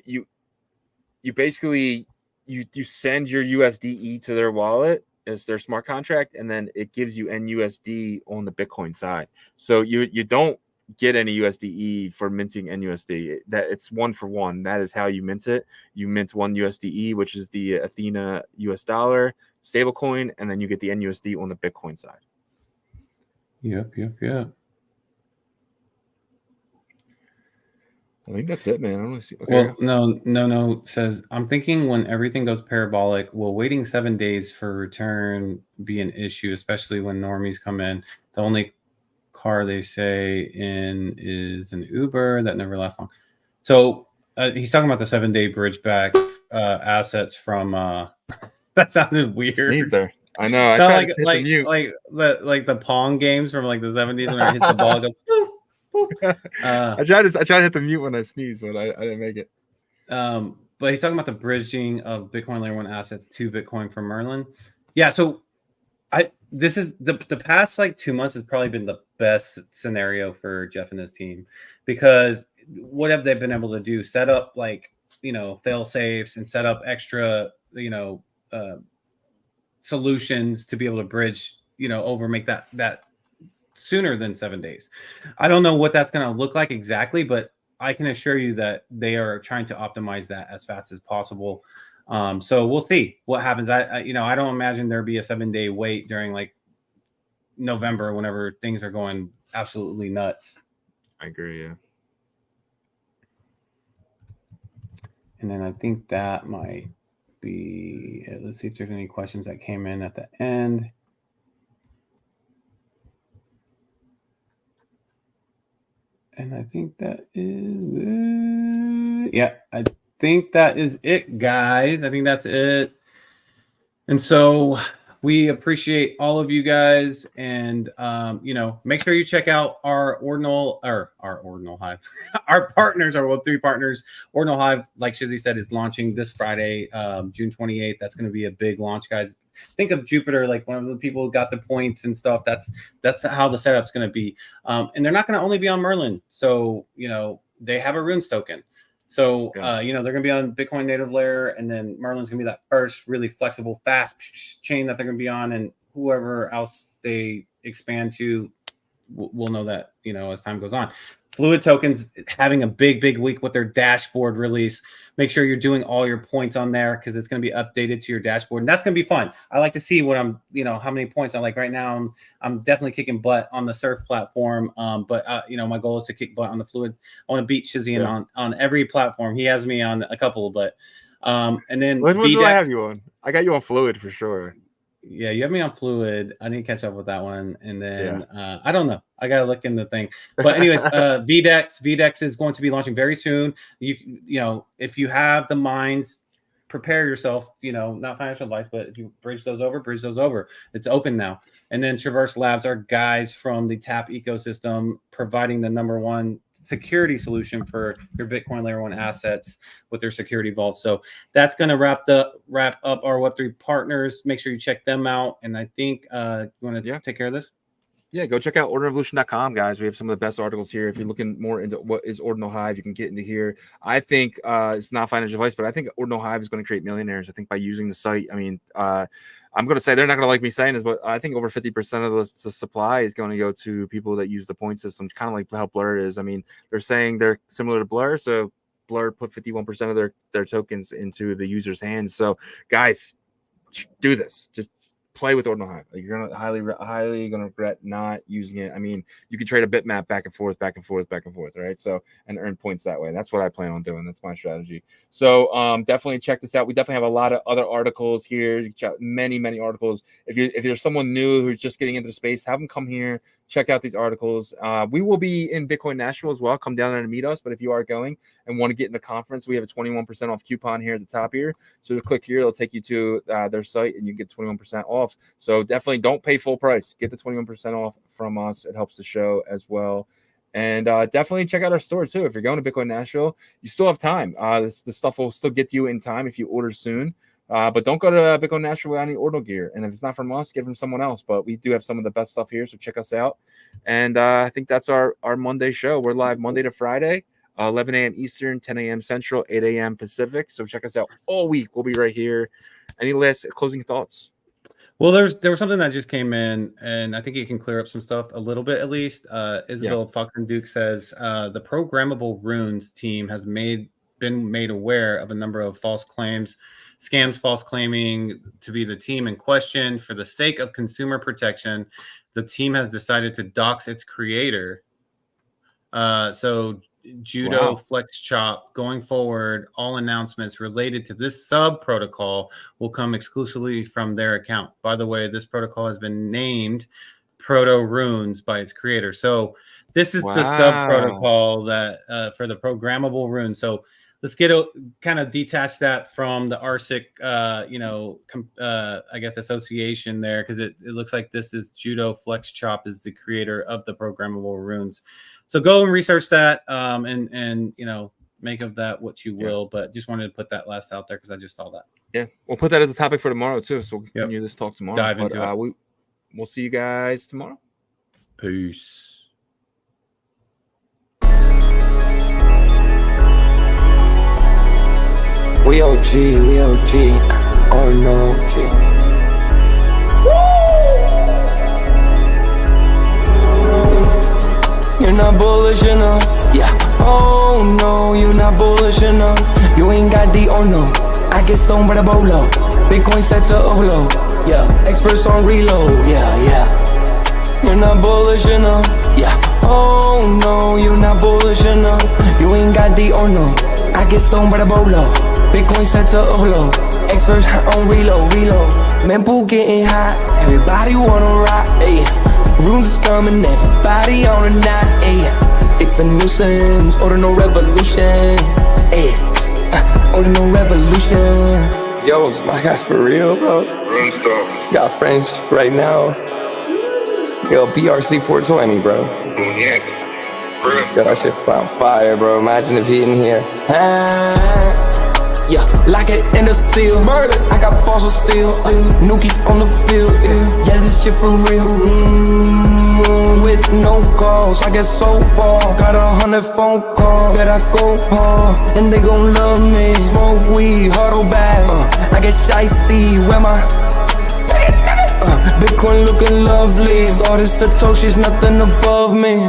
You basically you send your USDE to their wallet as their smart contract, and then it gives you NUSD on the Bitcoin side. So you don't get any USDE for minting NUSD. That it's 1 for 1. That is how you mint it. You mint 1 USDE, which is the Athena US dollar stablecoin, and then you get the NUSD on the Bitcoin side. Yep. I think that's it, man. I don't really see. Okay. Well, no. Says, I'm thinking when everything goes parabolic, will waiting 7 days for return be an issue, especially when normies come in? The only car they say in is an Uber that never lasts long. So he's talking about the 7-day bridge back assets from. That sounded weird. Sneeze there. I know. I Sound tried to hit the mute. like the Pong games from like the 70s when I hit the ball. Go, boop, boop. I tried to hit the mute when I sneezed, but I didn't make it. But he's talking about the bridging of Bitcoin Layer 1 assets to Bitcoin from Merlin. Yeah, so this is the past like 2 months has probably been the best scenario for Jeff and his team, because what have they been able to do? Set up like fail safes and set up extra solutions to be able to bridge make that sooner than 7 days. I don't know what that's going to look like exactly, but I can assure you that they are trying to optimize that as fast as possible. So we'll see what happens. I don't imagine there'll be a 7-day wait during like November whenever things are going absolutely nuts. I agree. Yeah. And then I think that might be it. Let's see if there's any questions that came in at the end. And I think that is it. Yeah, I think that is it, guys. I think that's it. And so we appreciate all of you guys, and make sure you check out our Ordinal Hive. Our partners, our Web3 partners. Ordinal Hive, like Shizzy said, is launching this Friday, June 28th. That's going to be a big launch, guys. Think of Jupiter, like one of the people who got the points and stuff. That's how the setup's going to be. And they're not going to only be on Merlin. So, they have a runes token. So, they're going to be on Bitcoin native layer, and then Merlin's going to be that first really flexible, fast chain that they're going to be on, and whoever else they expand to, we'll know that, as time goes on. Fluid Tokens having a big week with their dashboard release. Make sure you're doing all your points on there, because it's going to be updated to your dashboard, and that's going to be fun. I like to see what I'm, how many points I like. Right now, I'm definitely kicking butt on the Surf platform, but my goal is to kick butt on the Fluid. I want to beat Shizzy on every platform. He has me on a couple, but and then what do I have you on? I got you on Fluid for sure. Yeah, you have me on Fluid. I need to catch up with that one. And then I don't know. I gotta look in the thing. But anyways, VDEX is going to be launching very soon. You if you have the mines, prepare yourself, not financial advice, but if you bridge those over. It's open now. And then Traverse Labs are guys from the TAP ecosystem, providing the #1 security solution for your Bitcoin Layer 1 assets with their security vault. So that's going to wrap up our Web3 partners. Make sure you check them out. And I think you want to take care of this? Yeah, go check out ordinalrevolution.com, guys. We have some of the best articles here. If you're looking more into what is Ordinal Hive, you can get into here. I think it's not financial advice, but I think Ordinal Hive is going to create millionaires. I think by using the site, I mean, I'm going to say they're not going to like me saying this, but I think over 50% of the supply is going to go to people that use the point system, kind of like how Blur is. I mean, they're saying they're similar to Blur, so Blur put 51% of their tokens into the user's hands. So, guys, do this. Just play with Ordinal Hive. You're gonna highly gonna regret not using it. I mean, you can trade a bitmap back and forth, right? So, and earn points that way. That's what I plan on doing. That's my strategy. So definitely check this out. We definitely have a lot of other articles here. You can check many articles. If you're someone new who's just getting into the space, have them come here, check out these articles. We will be in Bitcoin Nashville as well. Come down there and meet us. But if you are going and want to get in the conference, we have a 21% off coupon here at the top here. So just click here, it'll take you to their site and you get 21% off. So definitely don't pay full price. Get the 21% off from us. It helps the show as well. And definitely check out our store too. If you're going to Bitcoin Nashville, you still have time. The stuff will still get to you in time if you order soon. But don't go to Bitcoin Nashville without any Ordinal gear. And if it's not from us, get it from someone else. But we do have some of the best stuff here, so check us out. And I think that's our Monday show. We're live Monday to Friday, 11 a.m. Eastern, 10 a.m. Central, 8 a.m. Pacific. So check us out all week. We'll be right here. Any last closing thoughts? Well, there was something that just came in, and I think it can clear up some stuff a little bit at least. Isabel Fox and Duke says the Programmable Runes team has been made aware of a number of false claims, scams, false claiming to be the team in question. For the sake of consumer protection, the team has decided to dox its creator. So Judo, Flex Chop, going forward, all announcements related to this sub protocol will come exclusively from their account. By the way, this protocol has been named Proto Runes by its creator. So this is the sub protocol that for the programmable rune. So let's kind of detach that from the RSIC, I guess association there, because it looks like this is Judo Flex Chop is the creator of the programmable runes. So go and research that, and make of that what you will. But just wanted to put that last out there because I just saw that. Yeah, we'll put that as a topic for tomorrow too. So we'll continue this talk tomorrow. Dive into it. We'll see you guys tomorrow. Peace. We OG, oh no, G. You're not bullish enough, yeah. Oh no, you're not bullish enough. You ain't got the oh no. I get stoned by the bolo. Bitcoin set to overload, yeah. Experts on reload, yeah. You're not bullish enough, yeah. Oh no, you're not bullish enough. You ain't got the oh no. I get stoned by the bolo. Bitcoin set to overload. Experts on reload. Mempool getting hot. Everybody wanna rock, ayy. Runes is coming, everybody on a knot, ayy. It's a nuisance, Ordinal Revolution, ayy. Ordinal Revolution. Yo, it's my guy for real, bro. Got friends right now. Yo, BRC 420, bro. Yeah. Yo, that shit on fire, bro. Imagine if he in here. Yeah, like it in the seal. Murder. I got balls of steel. Nookies on the field. Yeah, this shit for real. With no calls, I get so far. Got 100 phone calls that I go hard, and they gon' love me. Smoke weed, huddle back. I get shiesty. Where my Bitcoin looking lovely. All this Satoshi's nothing above me.